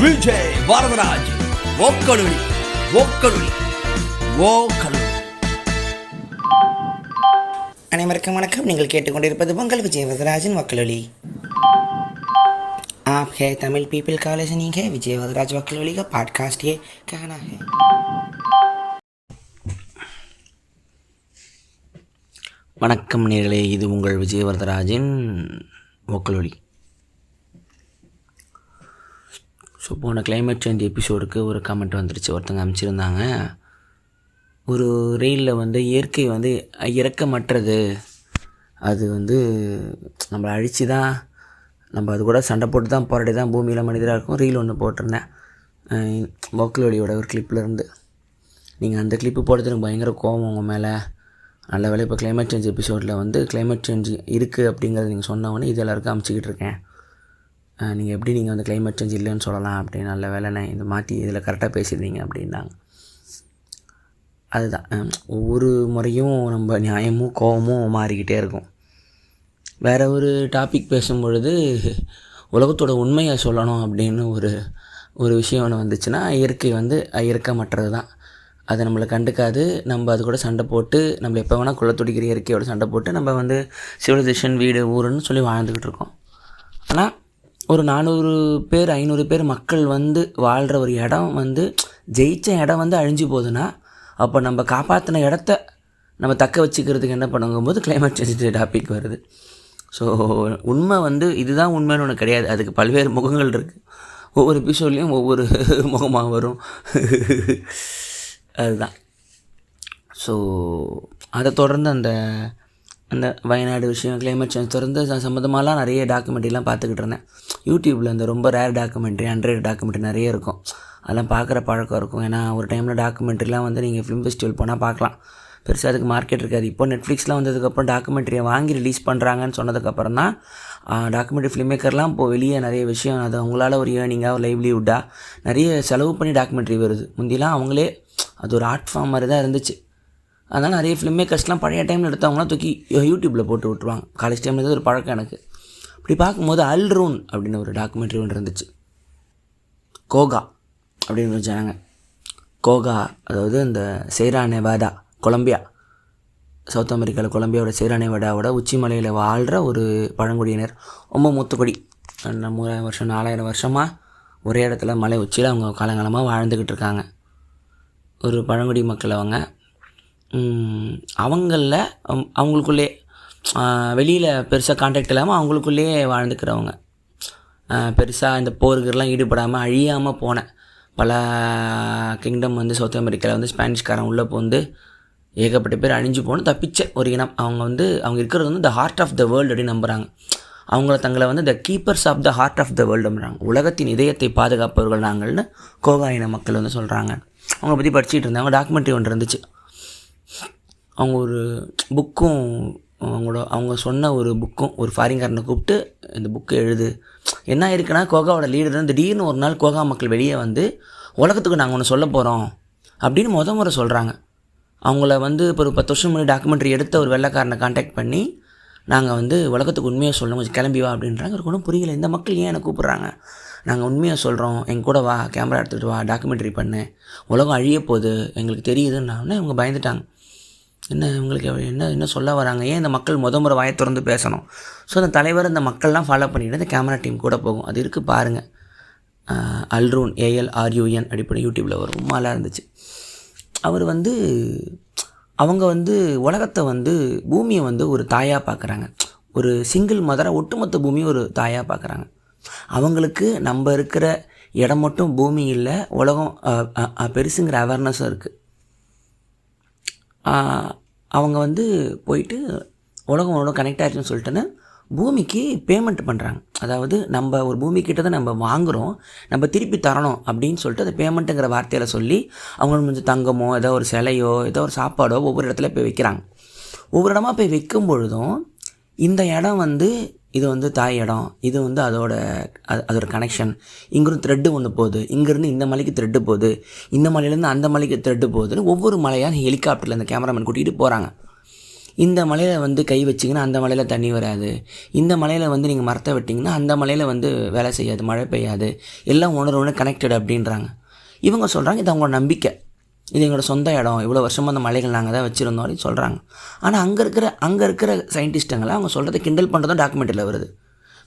விஜய் வரதராஜ் ஓக்கலுளி ஓக்கலுளி ஓக்கலுளி. அனைவருக்கும் வணக்கம். நீங்கள் கேட்டுக்கொண்டிருப்பது உங்கள் விஜய் வரதராஜின் वक्लुली. आप है तमिल पीपल का लिसनिंग है विजय वरदराज वक्लुली का पॉडकास्ट ये कहना है. வணக்கம் நேர்களே, இது உங்கள் விஜய் வரதராஜின் वक्लुली. ஸோ போன கிளைமேட் சேஞ்ச் எபிசோடுக்கு ஒரு கமெண்ட் வந்துருச்சு. ஒருத்தங்க அமைச்சிருந்தாங்க, ஒரு ரெயிலில் இயற்கை இறக்கமற்றது, அது நம்மளை அழித்து தான் நம்ம அது கூட சண்டை போட்டு தான் போராடி தான் பூமியில் மனிதராக இருக்கும். ரீல் ஒன்று போட்டிருந்தேன் வக்லுலியோட ஒரு கிளிப்லேருந்து. நீங்கள் அந்த கிளிப்பு போடுறது எனக்கு பயங்கர கோவம் உங்கள் மேலே. நல்ல வேலை இப்போ கிளைமேட் சேஞ்ச் எபிசோடில் கிளைமேட் சேஞ்ச் இருக்குது அப்படிங்கிறது நீங்கள் சொன்னவொடனே இது எல்லாருக்கும் அமைச்சிக்கிட்டு இருக்கேன். நீங்கள் எப்படி நீங்கள் கிளைமேட் சேஞ்ச் இல்லைன்னு சொல்லலாம் அப்படின்னு. நல்ல வேலைண்ணே, இது மாற்றி இதில் கரெக்டாக பேசிடுறீங்க அப்படின்னாங்க. அதுதான் ஒவ்வொரு முறையும் நம்ம நியாயமும் கோபமும் மாறிக்கிட்டே இருக்கும். வேறு ஒரு டாபிக் பேசும்பொழுது உலகத்தோட உண்மையை சொல்லணும் அப்படின்னு ஒரு விஷயம் ஒன்று வந்துச்சுன்னா, இயற்கை இயற்கமற்றது தான். அதை நம்மளை கண்டுக்காது. நம்ம அது கூட சண்டை போட்டு நம்ம எப்போ வேணால் குளத்துடிக்கிற இயற்கையோட சண்டை போட்டு நம்ம சிவிலைசேஷன் வீடு ஊருன்னு சொல்லி வாழ்ந்துக்கிட்டு இருக்கோம். ஆனால் ஒரு 400 பேர் 500 பேர் மக்கள் வாழ்கிற ஒரு இடம் ஜெயித்த இடம் அழிஞ்சு போகுதுன்னா, அப்போ நம்ம காப்பாற்றின இடத்த நம்ம தக்க வச்சுக்கிறதுக்கு என்ன பண்ணுங்கும்போது கிளைமேட் சேஞ்ச் டாபிக் வருது. ஸோ உண்மை இதுதான் உண்மைன்னு ஒன்று கிடையாது. அதுக்கு பல்வேறு முகங்கள் இருக்குது. ஒவ்வொரு எபிசோட்லேயும் ஒவ்வொரு முகமாக வரும். அதுதான். ஸோ அதை தொடர்ந்து அந்த வயநாடு விஷயம், கிளைமேட் சேஞ்ச் தொடர்ந்து சம்மந்தமாலாம் நிறைய டாக்குமெண்ட்ரிலாம் பார்த்துக்கிட்டு இருந்தேன். யூடியூப்பில் ரொம்ப ரேர் டாக்குமெண்ட்ரி, அன்ரேட் டாக்குமெண்ட்ரி நிறைய இருக்கும். அதெல்லாம் பார்க்குற பழக்கம் இருக்கும். ஏன்னா ஒரு டைமில் டாக்குமெண்ட்ரிலாம் நீங்கள் ஃபிலிம் ஃபெஸ்டிவல் போனால் பார்க்கலாம். பெருசாக அதுக்கு மார்க்கெட் இருக்காது. இப்போ நெட்ஃப்ளிக்ஸ்லாம் வந்ததுக்கப்புறம் டாக்குமெண்ட்ரியை வாங்கி ரிலீஸ் பண்ணுறாங்கன்னு சொன்னதுக்கப்புறம் தான் டாக்குமெண்ட்ரி ஃபிலிம் மேக்கர்லாம் இப்போ வெளியே நிறைய விஷயம் அது அவங்களால ஒரு ஏர்னிங்காக ஒரு லைவ்லிவுட்டாக நிறைய செலவு பண்ணி டாக்குமெண்ட்ரி வருது. முந்திலாம் அவங்களே அது ஒரு ஆர்ட் ஃபார்ம் மாதிரி தான் இருந்துச்சு. அதனால் நிறைய ஃபிலிம் மேக்கர்ஸ்லாம் பழைய டைமில் எடுத்தவங்களாம் தூக்கி யூடியூப்பில் போட்டு விட்டுருவாங்க. காலேஜ் டைமில் ஒரு பழக்கம் எனக்கு. அப்படி பார்க்கும்போது அல்ரூன் அப்படின்னு ஒரு டாக்குமெண்ட்ரி ஒன்று இருந்துச்சு. கோகா அப்படின்னு வச்சாங்க. கோகா அதாவது இந்த சேரா நெவாடா, கொலம்பியா, சவுத் அமெரிக்காவில் கொலம்பியாவோட சேரா நெவாடாவோட உச்சி மலையில் வாழ்கிற ஒரு பழங்குடியினர். ரொம்ப மூத்தக்குடி. 3000 வருஷம் 4000 வருஷமாக ஒரே இடத்துல மலை உச்சியில் அவங்க காலங்காலமாக வாழ்ந்துக்கிட்டு இருக்காங்க. ஒரு பழங்குடி மக்கள் அவங்களில் அவங்களுக்குள்ளே வெளியில் பெருசாக கான்டாக்ட் இல்லாமல் அவங்களுக்குள்ளேயே வாழ்ந்துக்கிறவங்க. பெருசாக இந்த போருக்கெல்லாம் ஈடுபடாமல் அழியாமல் போன பல கிங்டம் சவுத் அமெரிக்காவில் ஸ்பானிஷ்காரன் உள்ளே போந்து ஏகப்பட்ட பேர் அழிஞ்சு போகணும் தப்பிச்ச ஒரு இனம். அவங்க இருக்கிறது the heart of the world அப்படின்னு நம்புகிறாங்க. அவங்கள தங்களை the keepers of the heart of the world நம்புகிறாங்க. உலகத்தின் இதயத்தை பாதுகாப்பவர்கள் நாங்கள்னு கோகா இன மக்கள் சொல்கிறாங்க. அவங்கள பற்றி படிச்சுட்டு இருந்தாங்க. டாக்குமெண்ட்ரி ஒன்று இருந்துச்சு. அவங்க ஒரு புக்கும் அவங்க சொன்ன ஒரு புக்கும் ஒரு ஃபாரின்காரனை கூப்பிட்டு இந்த புக்கு எழுது. என்ன இருக்குன்னா, கோகாவோட லீடர் திடீர்னு ஒரு நாள் கோகா மக்கள் வெளியே உலகத்துக்கு நாங்கள் ஒன்று சொல்ல போகிறோம் அப்படின்னு முறை சொல்கிறாங்க. அவங்கள இப்போ ஒரு 10 வருஷம் முன்னாடி டாக்குமெண்ட்ரி எடுத்த ஒரு வெள்ளைக்காரனை கான்டாக்ட் பண்ணி நாங்கள் உலகத்துக்கு உண்மையாக சொல்லணும், கொஞ்சம் கிளம்பி வா அப்படின்றாங்க. எனக்கு ஒன்றும் புரியல, இந்த மக்கள் ஏன் என்னை கூப்பிட்றாங்க? நாங்கள் உண்மையாக சொல்கிறோம், எங்கள் கூட வா, கேமரா எடுத்துகிட்டு வா, டாக்குமெண்ட்ரி பண்ணு, உலகம் அழிய போகுது எங்களுக்கு தெரியுதுன்னாலே இவங்க பயந்துட்டாங்க. இவங்களுக்கு என்ன சொல்ல வராங்க, ஏன் இந்த மக்கள் முறை வாயை திறந்து பேசணும்? ஸோ அந்த தலைவர் இந்த மக்கள்லாம் ஃபாலோ பண்ணிவிட்டு இந்த கேமரா டீம் கூட போகும். அது இருக்குது பாருங்கள். அல்ரூன் ALRUN அடிப்படை யூடியூப்பில் வரும். மாலாக இருந்துச்சு. அவர் அவங்க உலகத்தை பூமியை ஒரு தாயாக பார்க்குறாங்க. ஒரு சிங்கிள் மதராக ஒட்டுமொத்த பூமியை ஒரு தாயாக பார்க்குறாங்க. அவங்களுக்கு நம்ம இருக்கிற இடம் மட்டும் பூமி இல்லை, உலகம் பெருசுங்கிற அவேர்னஸும் இருக்குது. அவங்க போயிட்டு உலகமோட கனெக்ட் ஆகிடுச்சுன்னு சொல்லிட்டுன்னு பூமிக்கு பேமெண்ட் பண்ணுறாங்க. அதாவது நம்ம ஒரு பூமிக்கிட்ட தான் நம்ம வாங்குகிறோம், நம்ம திருப்பி தரணும் அப்படின்னு சொல்லிட்டு அந்த பேமெண்ட்டுங்கிற வார்த்தையில் சொல்லி அவங்க கொஞ்சம் தங்கமோ ஏதோ ஒரு சிலையோ ஏதோ ஒரு சாப்பாடோ ஒவ்வொரு இடத்துல போய் வைக்கிறாங்க. ஒவ்வொரு இடமா போய் வைக்கும் பொழுதும் இந்த இடம் இது தாய் இடம், இது அதோட கனெக்ஷன், இங்கிருந்து த்ரெட்டு ஒன்று போகுது, இங்கேருந்து இந்த மலைக்கு த்ரெட்டு போகுது, இந்த மலையிலேருந்து அந்த மலைக்கு த்ரெட்டு போகுதுன்னு ஒவ்வொரு மலையாக ஹெலிகாப்டரில் அந்த கேமராமேன் கூட்டிகிட்டு போகிறாங்க. இந்த மலையில் வந்து கை வச்சிங்கன்னா அந்த மலையில் தண்ணி வராது, இந்த மலையில் வந்து நீங்கள் மரத்தை வெட்டிங்கன்னா அந்த மலையில் வந்து வேலை செய்யாது, மழை பெய்யாது, எல்லாம் ஒன்று கனெக்டட் அப்படின்றாங்க. இவங்க சொல்கிறாங்க இது அவங்களோட நம்பிக்கை, இது எங்களோட சொந்த இடம், இவ்வளோ வருஷமாக அந்த மலைகள் நாங்கள் தான் வச்சுருந்தோம் அப்படின்னு சொல்கிறாங்க. ஆனால் அங்கே இருக்கிற சயின்டிஸ்ட்டுங்களை அவங்க சொல்கிறத கிண்டல் பண்ணுறதும் டாக்குமெண்ட்டில் வருது.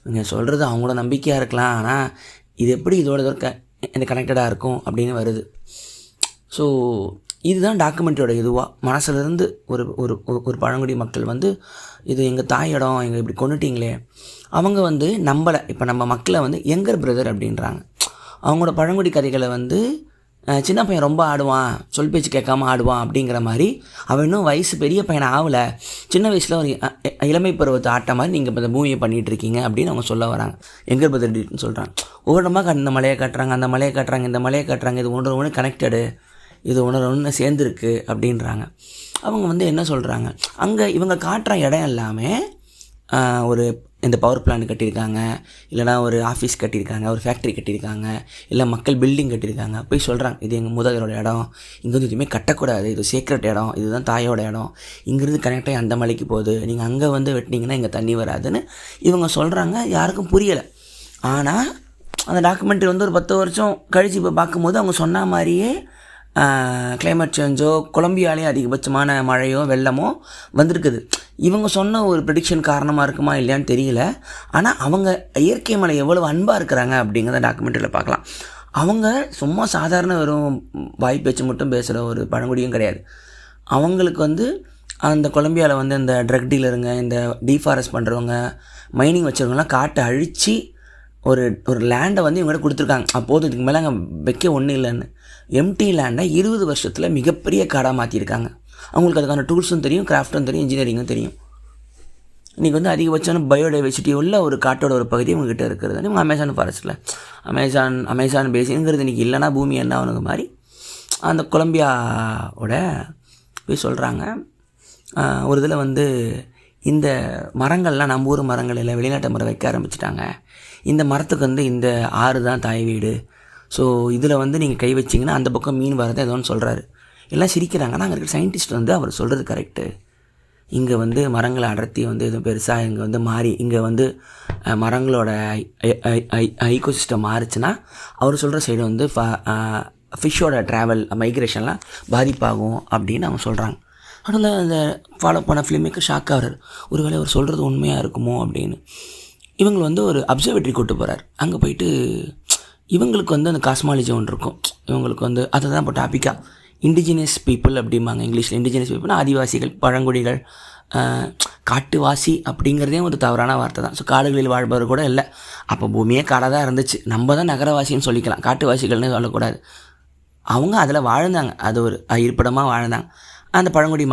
இவங்க சொல்கிறது அவங்களோட நம்பிக்கையாக இருக்கலாம், ஆனால் இது எப்படி இதோட இந்த கனெக்டடாக இருக்கும் அப்படின்னு வருது. ஸோ இதுதான் டாக்குமெண்ட்டோட இதுவாக மனசுலேருந்து ஒரு பழங்குடி மக்கள் வந்து இது எங்கள் தாய் இடம், எங்கள் இப்படி கொண்டுட்டிங்களே. அவங்க வந்து நம்மளை இப்போ நம்ம மக்களை வந்து யங்கர் பிரதர் அப்படின்றாங்க. அவங்களோட பழங்குடி கதைகளை வந்து சின்ன பையன் ரொம்ப ஆடுவான், சொல் பேச்சு கேட்காம ஆடுவான் அப்படிங்கிற மாதிரி, அவன் இன்னும் வயசு பெரிய பையனை ஆகலை, சின்ன வயசில் ஒரு இளமை பருவத்தை ஆட்ட மாதிரி நீங்கள் இப்போ இந்த மூவியை பண்ணிகிட்ருக்கீங்க அப்படின்னு அவங்க சொல்ல வராங்க. எங்கர் பிரதர்னு சொல்கிறாங்க. ஒவ்வொருமாக இந்த மலையை காட்டுறாங்க, அந்த மலையை காட்டுறாங்க, இந்த மலையை காட்டுறாங்க, இது ஒன்று கனெக்டடு, இது ஒன்று சேர்ந்துருக்கு அப்படின்றாங்க. அவங்க வந்து என்ன சொல்கிறாங்க, அங்கே இவங்க காட்டுற இடம் எல்லாமே ஒரு இந்த பவர் பிளான்ட் கட்டியிருக்காங்க, இல்லைனா ஒரு ஆஃபீஸ் கட்டியிருக்காங்க, ஒரு ஃபேக்ட்ரி கட்டியிருக்காங்க, இல்லை மக்கள் பில்டிங் கட்டியிருக்காங்க. போய் சொல்கிறாங்க இது எங்கள் முதலோட இடம், இங்கே வந்து எதுவுமே கட்டக்கூடாது, இது சீக்ரெட் இடம், இதுதான் தாயோட இடம், இங்கேருந்து கனெக்ட் ஆகி அந்த மலைக்கு போகுது, நீங்கள் அங்கே வந்து வெட்டினீங்கன்னா இங்கே தண்ணி வராதுன்னு இவங்க சொல்கிறாங்க. யாருக்கும் புரியலை. ஆனால் அந்த டாக்குமெண்ட்ரி வந்து ஒரு 10 வருஷம் கழித்து இப்போ பார்க்கும்போது அவங்க சொன்ன மாதிரியே கிளைமேட் சேஞ்சோ கொலம்பியாலே அதிகபட்சமான மழையோ வெள்ளமோ வந்திருக்குது. இவங்க சொன்ன ஒரு ப்ரெடிக்ஷன் காரணமாக இருக்குமா இல்லையான்னு தெரியல. ஆனால் அவங்க இயற்கை மேலே எவ்வளோ அன்பாக இருக்கிறாங்க அப்படிங்கிறத டாக்குமெண்ட்ரியில் பார்க்கலாம். அவங்க சும்மா சாதாரண வெறும் வாய் பேச்சு மட்டும் பேசுகிற ஒரு பழங்குடியும் கிடையாது. அவங்களுக்கு வந்து அந்த கொலம்பியாவில் வந்து இந்த ட்ரக் டீலருங்க, இந்த டீஃபாரஸ்ட் பண்ணுறவங்க, மைனிங் வச்சுருவங்களாம் காட்டை அழித்து ஒரு லேண்டை வந்து இவங்கள்ட்ட கொடுத்துருக்காங்க. அப்போது இதுக்கு மேலே அங்கே வைக்க ஒன்றும் இல்லைன்னு எம்டி லேண்டை 20 வருஷத்தில் மிகப்பெரிய காடாக மாற்றிருக்காங்க. அவங்களுக்கு அதுக்கான டூல்ஸும் தெரியும், கிராஃப்ட்டும் தெரியும், இன்ஜினியரிங்கும் தெரியும். இன்றைக்கி வந்து அதிகபட்சமான பயோடைவர்சிட்டி உள்ள ஒரு காட்டோட ஒரு பகுதி இவங்ககிட்ட இருக்கிறது. இவங்க அமேசான் ஃபாரஸ்ட்டில் அமேசான் பேசினுங்கிறது இன்றைக்கி இல்லைனா பூமி என்ன அவனுக்கு மாதிரி அந்த கொலம்பியாவோட போய் சொல்கிறாங்க. ஒரு இதில் வந்து இந்த மரங்கள்லாம் நம்ம ஊர் மரங்கள் இல்லை, வெளிநாட்டு மரம் வைக்க ஆரம்பிச்சிட்டாங்க. இந்த மரத்துக்கு வந்து இந்த ஆறு தான் தாய் வீடு. ஸோ இதில் வந்து நீங்கள் கை வச்சிங்கன்னா அந்த பக்கம் மீன் வரதை ஏதோன்னு சொல்கிறாரு. எல்லாம் சிரிக்கிறாங்க. ஆனால் அங்கே இருக்கிற சயின்டிஸ்ட் வந்து அவர் சொல்கிறது கரெக்டு. இங்கே வந்து மரங்களை அடர்த்தி வந்து எதுவும் பெருசாக இங்கே வந்து மாறி இங்கே வந்து மரங்களோட ஈகோசிஸ்டம் மாறுச்சுன்னா அவர் சொல்கிற சைடு வந்து ஃபிஷ்ஷோட ட்ராவல் மைக்ரேஷன்லாம் பாதிப்பாகும் அப்படின்னு அவங்க சொல்கிறாங்க. அதில் அந்த ஃபாலோ பண்ண ஃபிலிமேக்கர் ஷாக் ஆகிறார். ஒருவேளை அவர் சொல்கிறது உண்மையாக இருக்குமோ அப்படின்னு. இவங்க வந்து ஒரு அப்சர்வேட்டரி கூப்பிட்டு போகிறார். அங்கே போயிட்டு இவங்களுக்கு வந்து அந்த காஸ்மாலஜி ஒன்று இருக்கும். இவங்களுக்கு வந்து அதை தான் இப்போ டாப்பிக்காக இண்டிஜினியஸ் பீப்புள் அப்படிம்பாங்க இங்கிலீஷில். இண்டிஜினியஸ் பீப்புள்னா ஆதிவாசிகள், பழங்குடிகள், காட்டுவாசி அப்படிங்கிறதே ஒரு தவறான வார்த்தை தான். ஸோ காடுகளில் வாழ்பவர் கூட இல்லை. அப்போ பூமியே காடாக தான் இருந்துச்சு. நம்ம தான் நகரவாசின்னு சொல்லிக்கலாம், காட்டுவாசிகள்னு சொல்லக்கூடாது. அவங்க அதில் வாழ்ந்தாங்க, அது ஒரு இருப்பிடமாக வாழ்ந்தாங்க. அந்த பழங்குடி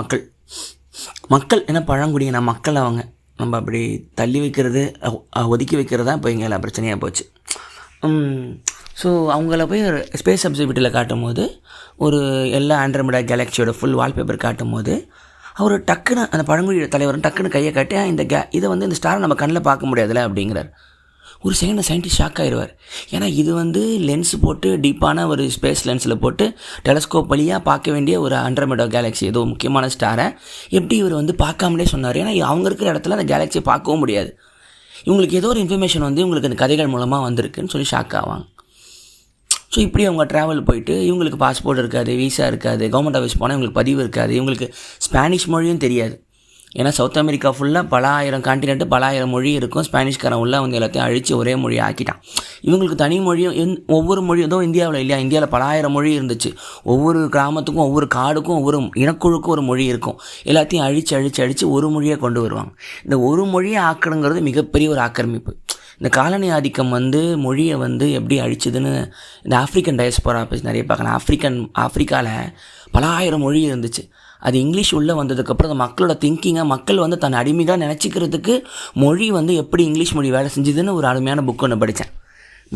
மக்கள் என்ன பழங்குடிங்க மக்களை அவங்க நம்ம அப்படி தள்ளி வைக்கிறது, ஒதுக்கி வைக்கிறது தான் இப்போ இங்கே எல்லாம் பிரச்சனையாக போச்சு. ஸோ அவங்கள போய் ஒரு ஸ்பேஸ் அப்சர்வேட்டரியில் காட்டும் போது ஒரு எல்லா ஆண்ட்ரோமெடா கேலக்சியோட ஃபுல் வால்பேப்பர் காட்டும் போது அவர் டக்குன்னு அந்த பழங்குடி தலைவர் டக்குன்னு கையை காட்டி இதை வந்து இந்த ஸ்டாரை நம்ம கண்ணில் பார்க்க முடியாதுல்ல அப்படிங்கிறார். ஒரு செகண்ட் சயின்டிஸ்ட் ஷாக் ஆகிடுவார். ஏன்னா இது வந்து லென்ஸ் போட்டு டீப்பான ஒரு ஸ்பேஸ் லென்ஸில் போட்டு டெலஸ்கோப் வழியாக பார்க்க வேண்டிய ஒரு ஆண்ட்ரோமெடா கேலக்ஸி, ஏதோ முக்கியமான ஸ்டாரை எப்படி இவர் வந்து பார்க்காமலே சொன்னார். ஏன்னா அவங்க இருக்கிற இடத்துல அந்த கேலக்ஸியை பார்க்கவும் முடியாது. இவங்களுக்கு ஏதோ ஒரு இன்ஃபர்மேஷன் வந்து இவங்களுக்கு அந்த கதைகள் மூலமாக வந்திருக்குன்னு சொல்லி ஷாக் ஆவாங்க. ஸோ இப்படி அவங்க ட்ராவல் போயிட்டு இவங்களுக்கு பாஸ்போர்ட் இருக்காது, வீசா இருக்காது, கவர்மெண்ட் ஆஃபீஸ் போனால் இவங்களுக்கு பதிவு இருக்காது, இவங்களுக்கு ஸ்பானிஷ் மொழியும் தெரியாது. ஏன்னா சவுத் அமெரிக்கா ஃபுல்லாக பல ஆயிரம் கான்டினென்ட்டு, பல ஆயிரம் மொழி இருக்கும். ஸ்பானிஷ்காரன் உள்ள வந்து எல்லாத்தையும் அழித்து ஒரே மொழி ஆக்கிட்டான். இவங்களுக்கு தனி மொழியும் ஒவ்வொரு மொழியும் ஏதோ இந்தியாவில் இல்லையா, இந்தியாவில் பல ஆயிரம் மொழி இருந்துச்சு. ஒவ்வொரு கிராமத்துக்கும் ஒவ்வொரு காடுக்கும் ஒவ்வொரு இனக்குழுக்கும் ஒரு மொழி இருக்கும். எல்லாத்தையும் அழித்து ஒரு மொழியை கொண்டு வருவாங்க. இந்த ஒரு மொழியை ஆக்கணுங்கிறது மிகப்பெரிய ஒரு ஆக்கிரமிப்பு. இந்த காலனி ஆதிக்கம் வந்து மொழியை வந்து எப்படி அழிச்சதுன்னு இந்த ஆஃப்ரிக்கன் டயஸ்போரா பற்றி நிறைய பார்க்கலாம். ஆஃப்ரிக்காவில் பல ஆயிரம் மொழி இருந்துச்சு. அது இங்கிலீஷ் உள்ளே வந்ததுக்கப்புறம் அந்த மக்களோட திங்கிங்கை மக்கள் வந்து தன் அடிமையாக நினச்சிக்கிறதுக்கு மொழி வந்து எப்படி இங்கிலீஷ் மொழி வேலை செஞ்சுதுன்னு ஒரு அருமையான புக் ஒன்று படித்தேன்.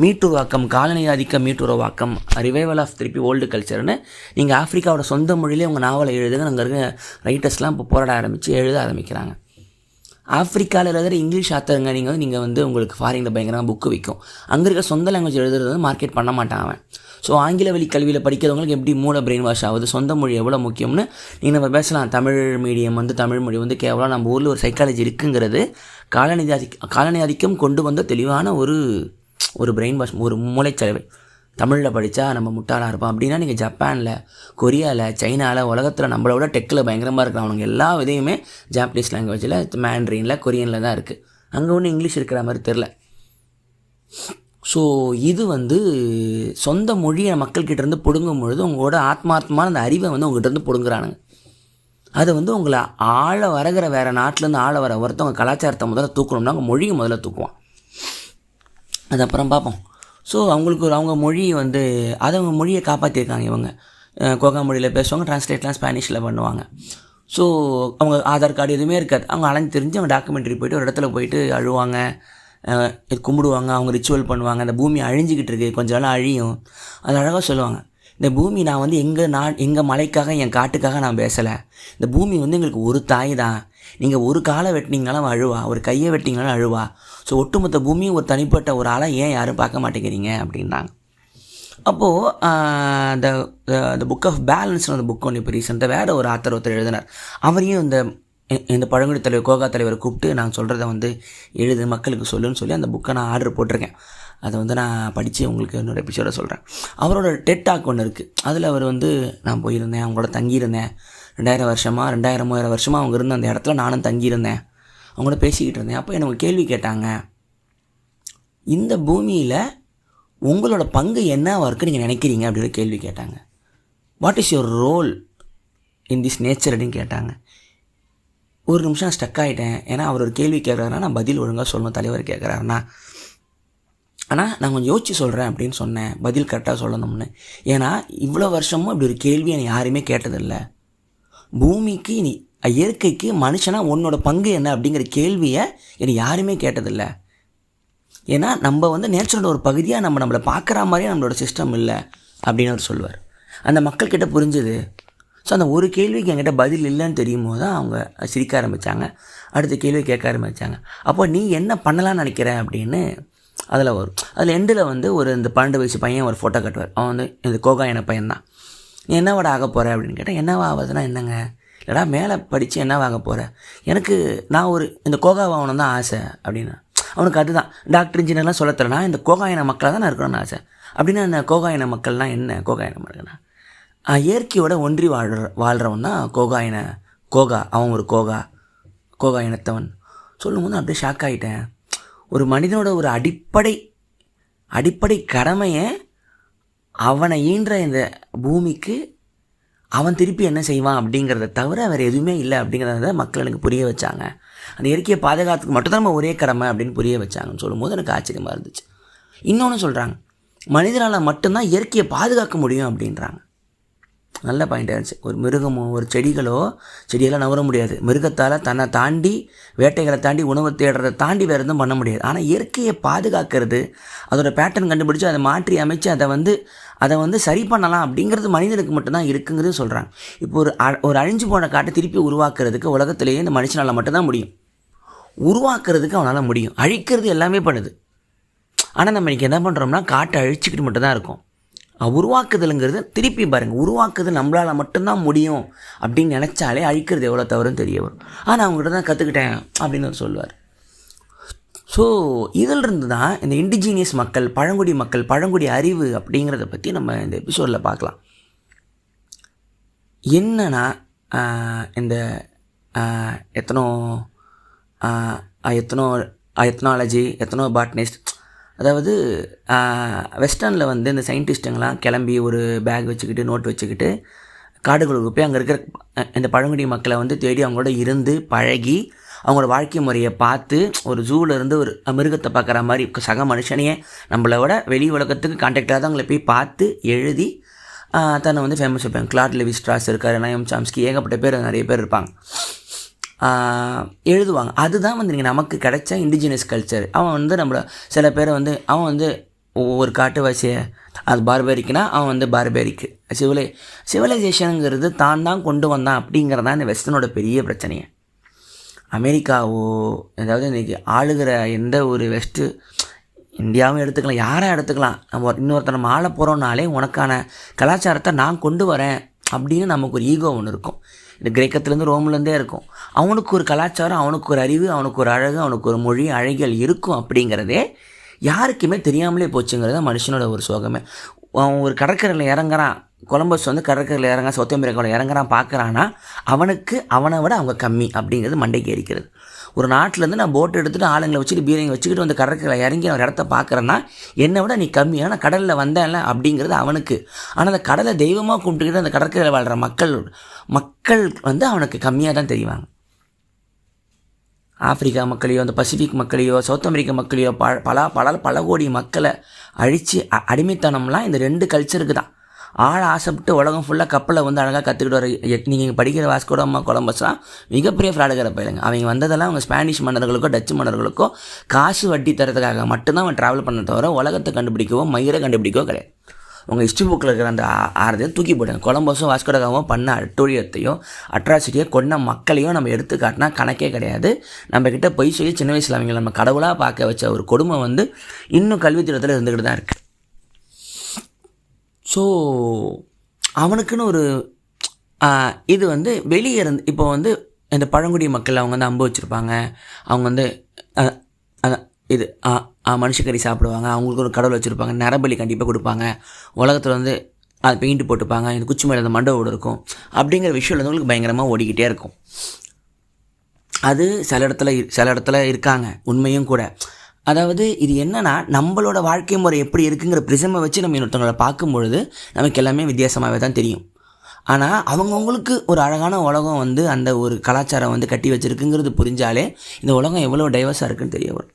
மீட்டுருவாக்கம், காலனி ஆதிக்கம் மீட்டுருவாக்கம், ரிவைவல் ஆஃப் திருப்பி ஓல்டு கல்ச்சர்னு. நீங்கள் ஆஃப்ரிக்காவோட சொந்த மொழியிலே உங்கள் நாவலை எழுதுங்க. அங்கே இருக்க ரைட்டர்ஸ்லாம் இப்போ போராட ஆரம்பித்து எழுத ஆரம்பிக்கிறாங்க. ஆஃப்ரிக்காவில் எழுதுகிற இங்கிலீஷ் ஆத்தருங்க நீங்கள் வந்து உங்களுக்கு ஃபாரினில் பயங்கரமாக புக்கு விற்கும். அங்கே இருக்க சொந்த லாங்குவேஜ் எழுதுறது வந்து மார்க்கெட் பண்ண மாட்டான் அவன். ஸோ ஆங்கில வழி கல்வியில் படிக்கிறவங்களுக்கு எப்படி மூளை பிரெயின் வாஷ் ஆகுது, சொந்த மொழி எவ்வளோ முக்கியம்னு நீங்கள் நம்ம பேசலாம். தமிழ் மீடியம் தமிழ் மொழி கேவலம் நம்ம ஊரில் ஒரு சைக்காலஜி இருக்குங்கிறது காலனி ஆதிக்கம் கொண்டு வந்த தெளிவான ஒரு பிரெயின் வாஷ், ஒரு மூளைச்சலவை. தமிழில் படித்தா நம்ம முட்டாளாக இருப்போம் அப்படின்னா நீங்கள் ஜப்பானில், கொரியாவில், சைனாவில், உலகத்தில் நம்மளோட டெக்கில் பயங்கரமாக இருக்கிறவங்க எல்லா விதையுமே ஜாப்பனீஸ் லாங்குவேஜில், மேண்ட்ரீனில், கொரியனில் தான் இருக்குது. அங்கே ஒன்றும் இங்கிலீஷ் இருக்கிற மாதிரி தெரில. ஸோ இது சொந்த மொழியை மக்கள்கிட்டேருந்து பிடுங்கும் பொழுது உங்களோட ஆத்மார்த்தமான அந்த அறிவை உங்கள்கிட்டருந்து பிடுங்குறானுங்க. அதை உங்களை ஆழ வரகிற வேறு நாட்டிலேருந்து ஆழ வர ஒருத்தவங்க கலாச்சாரத்தை முதல்ல தூக்கணும்னா அவங்க மொழியை முதல்ல தூக்குவான். அது அப்புறம் பார்ப்போம். ஸோ அவங்களுக்கு அவங்க மொழி அதை அவங்க மொழியை காப்பாற்றிருக்காங்க. இவங்க கோகா மொழியில் பேசுவாங்க, ட்ரான்ஸ்லேட்லாம் ஸ்பானிஷில் பண்ணுவாங்க. ஸோ அவங்க ஆதார் கார்டு எதுவுமே இருக்காது. அவங்க அலைஞ்சு தெரிஞ்சு அவங்க டாக்குமெண்ட்ரி போய்ட்டு ஒரு இடத்துல போயிட்டு அழுவாங்க, கும்பிடுவாங்க, அவங்க ரிச்சுவல் பண்ணுவாங்க. அந்த பூமி அழிஞ்சிக்கிட்டு இருக்குது, கொஞ்சம் நாள் அழியும். அது அழகாக சொல்லுவாங்க, இந்த பூமி நான் எங்கள் மலைக்காக என் காட்டுக்காக நான் பேசலை. இந்த பூமி எங்களுக்கு ஒரு தாய் தான். நீங்கள் ஒரு காலை வெட்டினீங்கனாலும் அழுவா, ஒரு கையை வெட்டிங்கனாலும் அழுவா. ஸோ ஒட்டுமொத்த பூமியும் ஒரு தனிப்பட்ட ஒரு ஆளாக ஏன் யாரும் பார்க்க மாட்டேங்கிறீங்க அப்படின்றாங்க. அப்போது இந்த புக் ஆஃப் பேலன்ஸ்னு அந்த புக் ஒன்று இப்போ ரீசெண்டாக வேறு ஒரு ஒருத்தர் எழுதினார். அவரையும் இந்த பழங்குடி தலைவர் கோகா தலைவரை கூப்பிட்டு நான் சொல்கிறத எழுது, மக்களுக்கு சொல்லுன்னு சொல்லி அந்த புக்கை நான் ஆர்டர் போட்டிருக்கேன். அதை நான் படித்து உங்களுக்கு இன்னொரு எபிசோட சொல்கிறேன். அவரோட டெட் டாக் ஒன்று இருக்குது. அதில் அவர் நான் போயிருந்தேன், அவங்களோட தங்கியிருந்தேன். 2000 வருஷமாக அவங்க இருந்த அந்த இடத்துல நானும் தங்கியிருந்தேன், அவங்களோட பேசிக்கிட்டு இருந்தேன். அப்போ எனக்கு கேள்வி கேட்டாங்க, இந்த பூமியில் உங்களோட பங்கு என்னவாக இருக்குது நீங்கள் நினைக்கிறீங்க அப்படின்னு கேள்வி கேட்டாங்க. What is your role in this nature அப்படின்னு கேட்டாங்க. ஒரு நிமிஷம் நான் ஸ்டக் ஆகிட்டேன். ஏன்னா அவர் ஒரு கேள்வி கேட்குறாருன்னா நான் பதில் ஒழுங்காக சொல்லணும், தலைவர் கேட்குறாருன்னா. ஆனால் நான் கொஞ்சம் யோசிச்சு சொல்கிறேன் அப்படின்னு சொன்னேன், பதில் கரெக்டாக சொல்லணும்னு. ஏன்னா இவ்வளோ வருஷமும் இப்படி ஒரு கேள்வி என்னை யாருமே கேட்டதில்லை. பூமிக்கு இயற்கைக்கு மனுஷனா உன்னோட பங்கு என்ன அப்படிங்கிற கேள்வியை என்னை யாருமே கேட்டதில்லை. ஏன்னா நம்ம நேச்சரோட ஒரு பகுதியாக நம்மளை பார்க்குற மாதிரியே நம்மளோட சிஸ்டம் இல்லை அப்படின்னு அவர் சொல்லுவார். அந்த மக்கள்கிட்ட புரிஞ்சுது. ஸோ அந்த ஒரு கேள்விக்கு என்கிட்ட பதில் இல்லைன்னு தெரியும் போது தான் அவங்க சிரிக்க ஆரம்பித்தாங்க. அடுத்த கேள்வி கேட்க ஆரம்பித்தாங்க. அப்போ நீ என்ன பண்ணலான்னு நினைக்கிற அப்படின்னு அதில் வரும். அதில் எண்டில் இந்த 12 வயசு பையன் ஒரு ஃபோட்டோ கட்டுவார். அவன் இந்த கோகா என பையன்தான். நீ என்னவாட ஆக போகிற அப்படின்னு கேட்டால், என்னவாகுதுன்னா என்னங்க, இல்லைடா மேலே படித்து என்னவாக போகிற, எனக்கு நான் இந்த கோகாவாகணும் தான் ஆசை அப்படின்னா. அவனுக்கு அதுதான் டாக்டர் இன்ஜினியர்லாம் சொல்ல தரேன்னா இந்த கோகாயின மக்களாக தான் நான் இருக்கணும்னு ஆசை. அப்படின்னா இந்த கோகாயின மக்கள்னால் என்ன? கோகாயின மக்கள்னா இயற்கையோட ஒன்றி வாழ்கிறவன் தான் கோகா. அவன் ஒரு கோகா இனத்தவன். சொல்லும்போது அப்படியே ஷாக் ஆகிட்டேன். ஒரு மனிதனோட ஒரு அடிப்படை கடமையை அவனை ஈன்ற இந்த பூமிக்கு அவன் திருப்பி என்ன செய்வான் அப்படிங்கிறத தவிர வேறு எதுவுமே இல்லை அப்படிங்கிறத மக்கள் எனக்கு புரிய வச்சாங்க. அந்த இயற்கையை பாதுகாத்துக்கு மட்டும்தான் நம்ம ஒரே கடமை அப்படின்னு புரிய வச்சாங்கன்னு சொல்லும்போது எனக்கு ஆச்சரியமாக இருந்துச்சு. இன்னொன்று சொல்கிறாங்க, மனிதனால் மட்டும்தான் இயற்கையை பாதுகாக்க முடியும் அப்படின்றாங்க. நல்ல பாயிண்ட் ஆயிடுச்சு. ஒரு மிருகமோ ஒரு செடியெல்லாம் நவர முடியாது. மிருகத்தால் தன்னை தாண்டி வேட்டைகளை தாண்டி உணவு தேடுறதை தாண்டி வேறு எதுவும் பண்ண முடியாது. ஆனால் இயற்கையை பாதுகாக்கிறது, அதோட பேட்டர்ன் கண்டுபிடிச்சி அதை மாற்றி அமைச்சு அதை சரி பண்ணலாம் அப்படிங்கிறது மனிதனுக்கு மட்டும்தான் இருக்குங்கிறது சொல்கிறாங்க. இப்போ ஒரு அழிஞ்சு போன காட்டை திருப்பி உருவாக்குறதுக்கு உலகத்திலேயே இந்த மனுஷனால் மட்டும்தான் முடியும். உருவாக்குறதுக்கு அவனால் முடியும், அழிக்கிறது எல்லாமே பண்ணுது. ஆனால் நம்ம இன்றைக்கி என்ன பண்ணுறோம்னா காட்டை அழிச்சிக்கிட்டு மட்டும்தான் இருக்கும். உருவாக்குதலுங்கிறது திருப்பி பாருங்கள், உருவாக்குதல் நம்மளால் மட்டும்தான் முடியும் அப்படின்னு நினச்சாலே அழிக்கிறது எவ்வளோ தவறுன்னு தெரிய வரும். ஆனால் அவங்ககிட்ட தான் கற்றுக்கிட்டேன் அப்படின்னு அவர் சொல்லுவார். ஸோ இதிலிருந்து தான் இந்த இண்டிஜீனியஸ் மக்கள், பழங்குடி அறிவு அப்படிங்கிறத பற்றி நம்ம இந்த எபிசோடில் பார்க்கலாம். என்னன்னா இந்த எத்தனாலஜி பாட்னிஸ்ட், அதாவது வெஸ்டர்னில் இந்த சயின்டிஸ்ட்டுங்கெல்லாம் கிளம்பி ஒரு பேக் வச்சுக்கிட்டு நோட் வச்சுக்கிட்டு காடுகளுக்கு போய் அங்கே இருக்கிற இந்த பழங்குடி மக்களை தேடி அவங்களோட இருந்து பழகி அவங்களோட வாழ்க்கை முறையை பார்த்து ஒரு ஜூவிலேருந்து ஒரு மிருகத்தை பார்க்குற மாதிரி சக மனுஷனையே நம்மளோட வெளி உலகத்துக்கு கான்டாக்டாக தான் அவங்கள போய் பார்த்து எழுதி தன்னை ஃபேமஸ் வைப்பாங்க. கிளாட் லெவி ஸ்ட்ராஸ் இருக்கார், நயம் சாம்ஸ்கி, ஏகப்பட்ட பேர் நிறைய பேர் இருப்பாங்க, எழுதுவாங்க. அதுதான் நீங்கள் நமக்கு கிடைச்ச இண்டிஜினியஸ் கல்ச்சர். அவன் நம்மளை சில பேரை அவன் ஒரு காட்டுவாசியை அது பார்பேரிக்குனா அவன் பார்பேரிக்கு சிவிலைசேஷனுங்கிறது தான் கொண்டு வந்தான் அப்படிங்கிறதான் இந்த வெஸ்டர்னோட பெரிய பிரச்சனையை. அமெரிக்காவோ அதாவது இன்றைக்கி ஆளுகிற எந்த ஒரு வெஸ்ட்டு இந்தியாவும் எடுத்துக்கலாம், யாரை எடுத்துக்கலாம். நம்ம இன்னொருத்தர் நம்ம ஆள போகிறோம்னாலே உனக்கான கலாச்சாரத்தை நான் கொண்டு வரேன் அப்படின்னு நமக்கு ஒரு ஈகோ ஒன்று இருக்கும். இந்த கிரேக்கத்துலேருந்து ரோம்லேருந்தே இருக்கும். அவனுக்கு ஒரு கலாச்சாரம், அவனுக்கு ஒரு அறிவு, அவனுக்கு ஒரு அழகு, அவனுக்கு ஒரு மொழி, அழகியல் இருக்கும் அப்படிங்கிறதே யாருக்குமே தெரியாமலே போச்சுங்கிறது தான் மனுஷனோட ஒரு சோகமே. அவன் ஒரு கடற்கரையில் இறங்குறான், கொலம்பஸ் வந்து கடற்கரையில் இறங்க சவுத் அமெரிக்காவில் இறங்குறான் பார்க்குறான்னா அவனுக்கு அவனை விட அவங்க கம்மி அப்படிங்கிறது மண்டைக்கு எரிக்கிறது. ஒரு நாட்டிலேருந்து நான் போட்டு எடுத்துகிட்டு ஆளுங்களை வச்சுட்டு பீரங்க வச்சுக்கிட்டு வந்து கடற்கரையில் இறங்கி ஒரு இடத்த பார்க்குறேன்னா என்னை விட நீ கம்மி, ஆனால் கடலில் வந்தேன்ல அப்படிங்கிறது அவனுக்கு. ஆனால் அந்த கடலை தெய்வமாக கும்பிட்டுக்கிட்டு அந்த கடற்கரையில் வாழ்கிற மக்கள் வந்து அவனுக்கு கம்மியாக தான் தெரிவாங்க. ஆப்பிரிக்கா மக்களையோ அந்த பசிபிக் மக்களையோ சவுத் அமெரிக்கா மக்களையோ பல கோடி மக்களை அழித்து அடிமைத்தனம்லாம் இந்த 2 கல்ச்சருக்கு தான். ஆழ ஆசைப்பட்டு உலகம் ஃபுல்லாக கப்பலை வந்து அழகாக கற்றுக்கிட்டு வர நீங்கள் படிக்கிற வாஸ்கோடமா கொலம்பஸ்லாம் மிகப்பெரிய ஃப்ராடுகிற பயிலுங்க. அவங்க வந்ததெல்லாம் அவங்க ஸ்பானிஷ் மன்னர்களுக்கோ டச்சு மன்னர்களுக்கோ காசு வட்டி தரதுக்காக மட்டும்தான் அவன் ட்ராவல் பண்ண தவிர உலகத்தை கண்டுபிடிக்கவோ மயிரை கண்டுபிடிக்கவோ கிடையாது. உங்கள் ஹிஸ்ட்ரி புக்கில் இருக்கிற அந்த 6 தூக்கி போடுங்க. கொலம்பஸும் வாஸ்கோடகாவும் பண்ண அட்டூழியத்தையோ அட்ராசிட்டியோ கொண்ட மக்களையோ நம்ம எடுத்து காட்டினா கணக்கே கிடையாது. நம்மக்கிட்ட பொய் சொல்லி சின்ன வயசில் அவங்களை நம்ம கடவுளாக பார்க்க வச்ச ஒரு கொடுமை வந்து இன்னும் கல்வித்திட்டத்தில் இருந்துக்கிட்டு தான் இருக்குது. ஸோ அவனுக்குன்னு ஒரு இது வந்து வெளியே இருந்து இப்போ வந்து இந்த பழங்குடி மக்கள் அவங்க வந்து அம்பு வச்சுருப்பாங்க, அவங்க வந்து இது மனுஷக்கறி சாப்பிடுவாங்க, அவங்களுக்கு ஒரு கடவுள் வச்சுருப்பாங்க, நரபலி கண்டிப்பாக கொடுப்பாங்க, உலகத்தில் வந்து அது பெயிண்ட் போட்டுப்பாங்க, இந்த குச்சி மேலே அந்த மண்டபோடு இருக்கும் அப்படிங்கிற விஷயம் வந்து உங்களுக்கு பயங்கரமாக ஓடிக்கிட்டே இருக்கும். அது சில இடத்துல இருக்காங்க, உண்மையும் கூட. அதாவது இது என்னென்னா நம்மளோட வாழ்க்கை முறை எப்படி இருக்குங்கிற ப்ரிசமை வச்சு நம்ம இன்னொருத்தவங்களை பார்க்கும்பொழுது நமக்கு எல்லாமே வித்தியாசமாகவே தான் தெரியும். ஆனால் அவங்கவுங்களுக்கு ஒரு அழகான உலகம் வந்து அந்த ஒரு கலாச்சாரம் வந்து கட்டி வச்சுருக்குங்கிறது புரிஞ்சாலே இந்த உலகம் எவ்வளோ டைவர்ஸாக இருக்குன்னு தெரிய வரும்.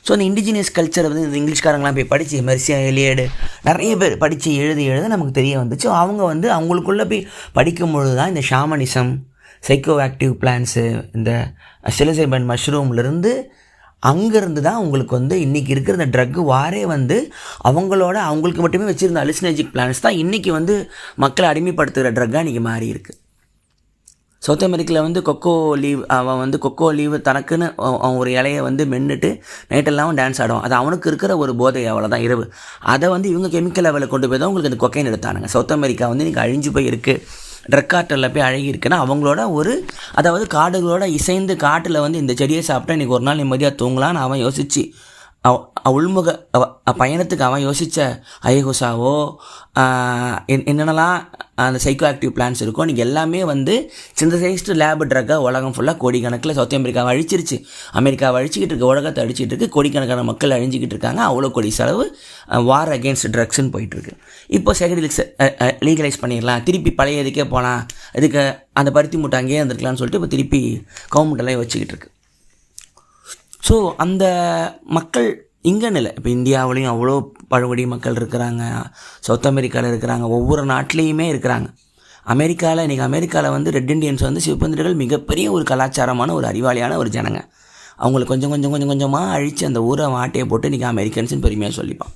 ஸோ அந்த இண்டிஜினியஸ் கல்ச்சரை வந்து இந்த இங்கிலீஷ்காரங்களாம் போய் படித்து மெர்சியா எலியடு நிறைய பேர் படித்து எழுத நமக்கு தெரிய வந்துச்சு. அவங்க வந்து அவங்களுக்குள்ளே போய் படிக்கும்பொழுது தான் இந்த ஷாமனிசம், சைக்கோ ஆக்டிவ் பிளான்ஸு, இந்த சிலசைபன் மஷ்ரூம்லேருந்து அங்கேருந்து தான் உங்களுக்கு வந்து இன்றைக்கி இருக்கிற இந்த ட்ரக்கு வாரே வந்து அவங்களுக்கு மட்டுமே வச்சுருந்த அலிசினர்ஜிக் பிளான்ஸ் தான் இன்றைக்கி வந்து மக்களை அடிமைப்படுத்துகிற ட்ரக்காக இன்றைக்கி மாறி இருக்குது. சவுத் அமெரிக்காவில் வந்து கொக்கோ லீவு தனக்குன்னு அவன் ஒரு இலையை வந்து மென்னுட்டு நைட்டெல்லாம் டான்ஸ் ஆடுவான். அது அவனுக்கு இருக்கிற ஒரு போதை, அவ்வளோதான் இரவு. அதை வந்து இவங்க கெமிக்கல் லெவலில் கொண்டு போய் தான் உங்களுக்கு அந்த கொக்கைன் எடுத்தானுங்க. சவுத் அமெரிக்கா வந்து இன்றைக்கி அழிஞ்சு போய் இருக்குது, ட்ரக் காட்டில் போய் அழகி இருக்குன்னா அவங்களோட அதாவது காடுகளோட இசைந்து காட்டில் வந்து இந்த செடியை சாப்பிட்டா இன்றைக்கி ஒரு நாள் நிம்மதியாக தூங்கலான்னு அவன் யோசித்து உள்முக பயணத்துக்கு அவன் யோசித்த ஐஹோசாவோ என்னென்னலாம் அந்த சைக்கோ ஆக்டிவ் பிளான்ஸ் இருக்கும் இன்றைக்கி எல்லாமே வந்து சிந்தசைஸ்டு லேப் ட்ரக்காக உலகம் ஃபுல்லாக கோடிக்கணக்கில் சவுத் அமெரிக்காவை அழிச்சிருச்சு. அமெரிக்காவை அழிச்சிக்கிட்டு இருக்க, உலகத்தை அழிச்சிட்டு இருக்கு, கோடிக்கணக்கான மக்கள் அழிஞ்சிக்கிட்டு இருக்காங்க. அவ்வளோ கோடி செலவு வார் அகேன்ஸ்ட் ட்ரக்ஸ்ன்னு போயிட்டுருக்கு. இப்போ சைக்கடெலிக்ஸ் லீகலைஸ் பண்ணிடலாம், திருப்பி பழைய இதுக்கே போகலாம், இதுக்கு அந்த பருத்தி மூட்டை அங்கேயே இருந்திருக்கலாம்னு சொல்லிட்டு இப்போ திருப்பி கவர்மெண்ட்டெல்லாம் வச்சுக்கிட்டு இருக்கு. ஸோ அந்த மக்கள் இங்கேன்னு இல்லை, இப்போ இந்தியாவிலையும் அவ்வளோ பழங்குடி மக்கள் இருக்கிறாங்க, சவுத் அமெரிக்காவில் இருக்கிறாங்க, ஒவ்வொரு நாட்டிலையுமே இருக்கிறாங்க. இன்றைக்கி அமெரிக்காவில் வந்து ரெட் இண்டியன்ஸ் வந்து சிவப்பந்திரர்கள் மிகப்பெரிய ஒரு கலாச்சாரமான ஒரு அறிவாளியான ஒரு ஜனங்க. அவங்களுக்கு கொஞ்சமாக அழித்து அந்த ஊரை மாட்டையை போட்டு இன்றைக்கி அமெரிக்கன்ஸ்னு பெருமையாக சொல்லிப்பான்.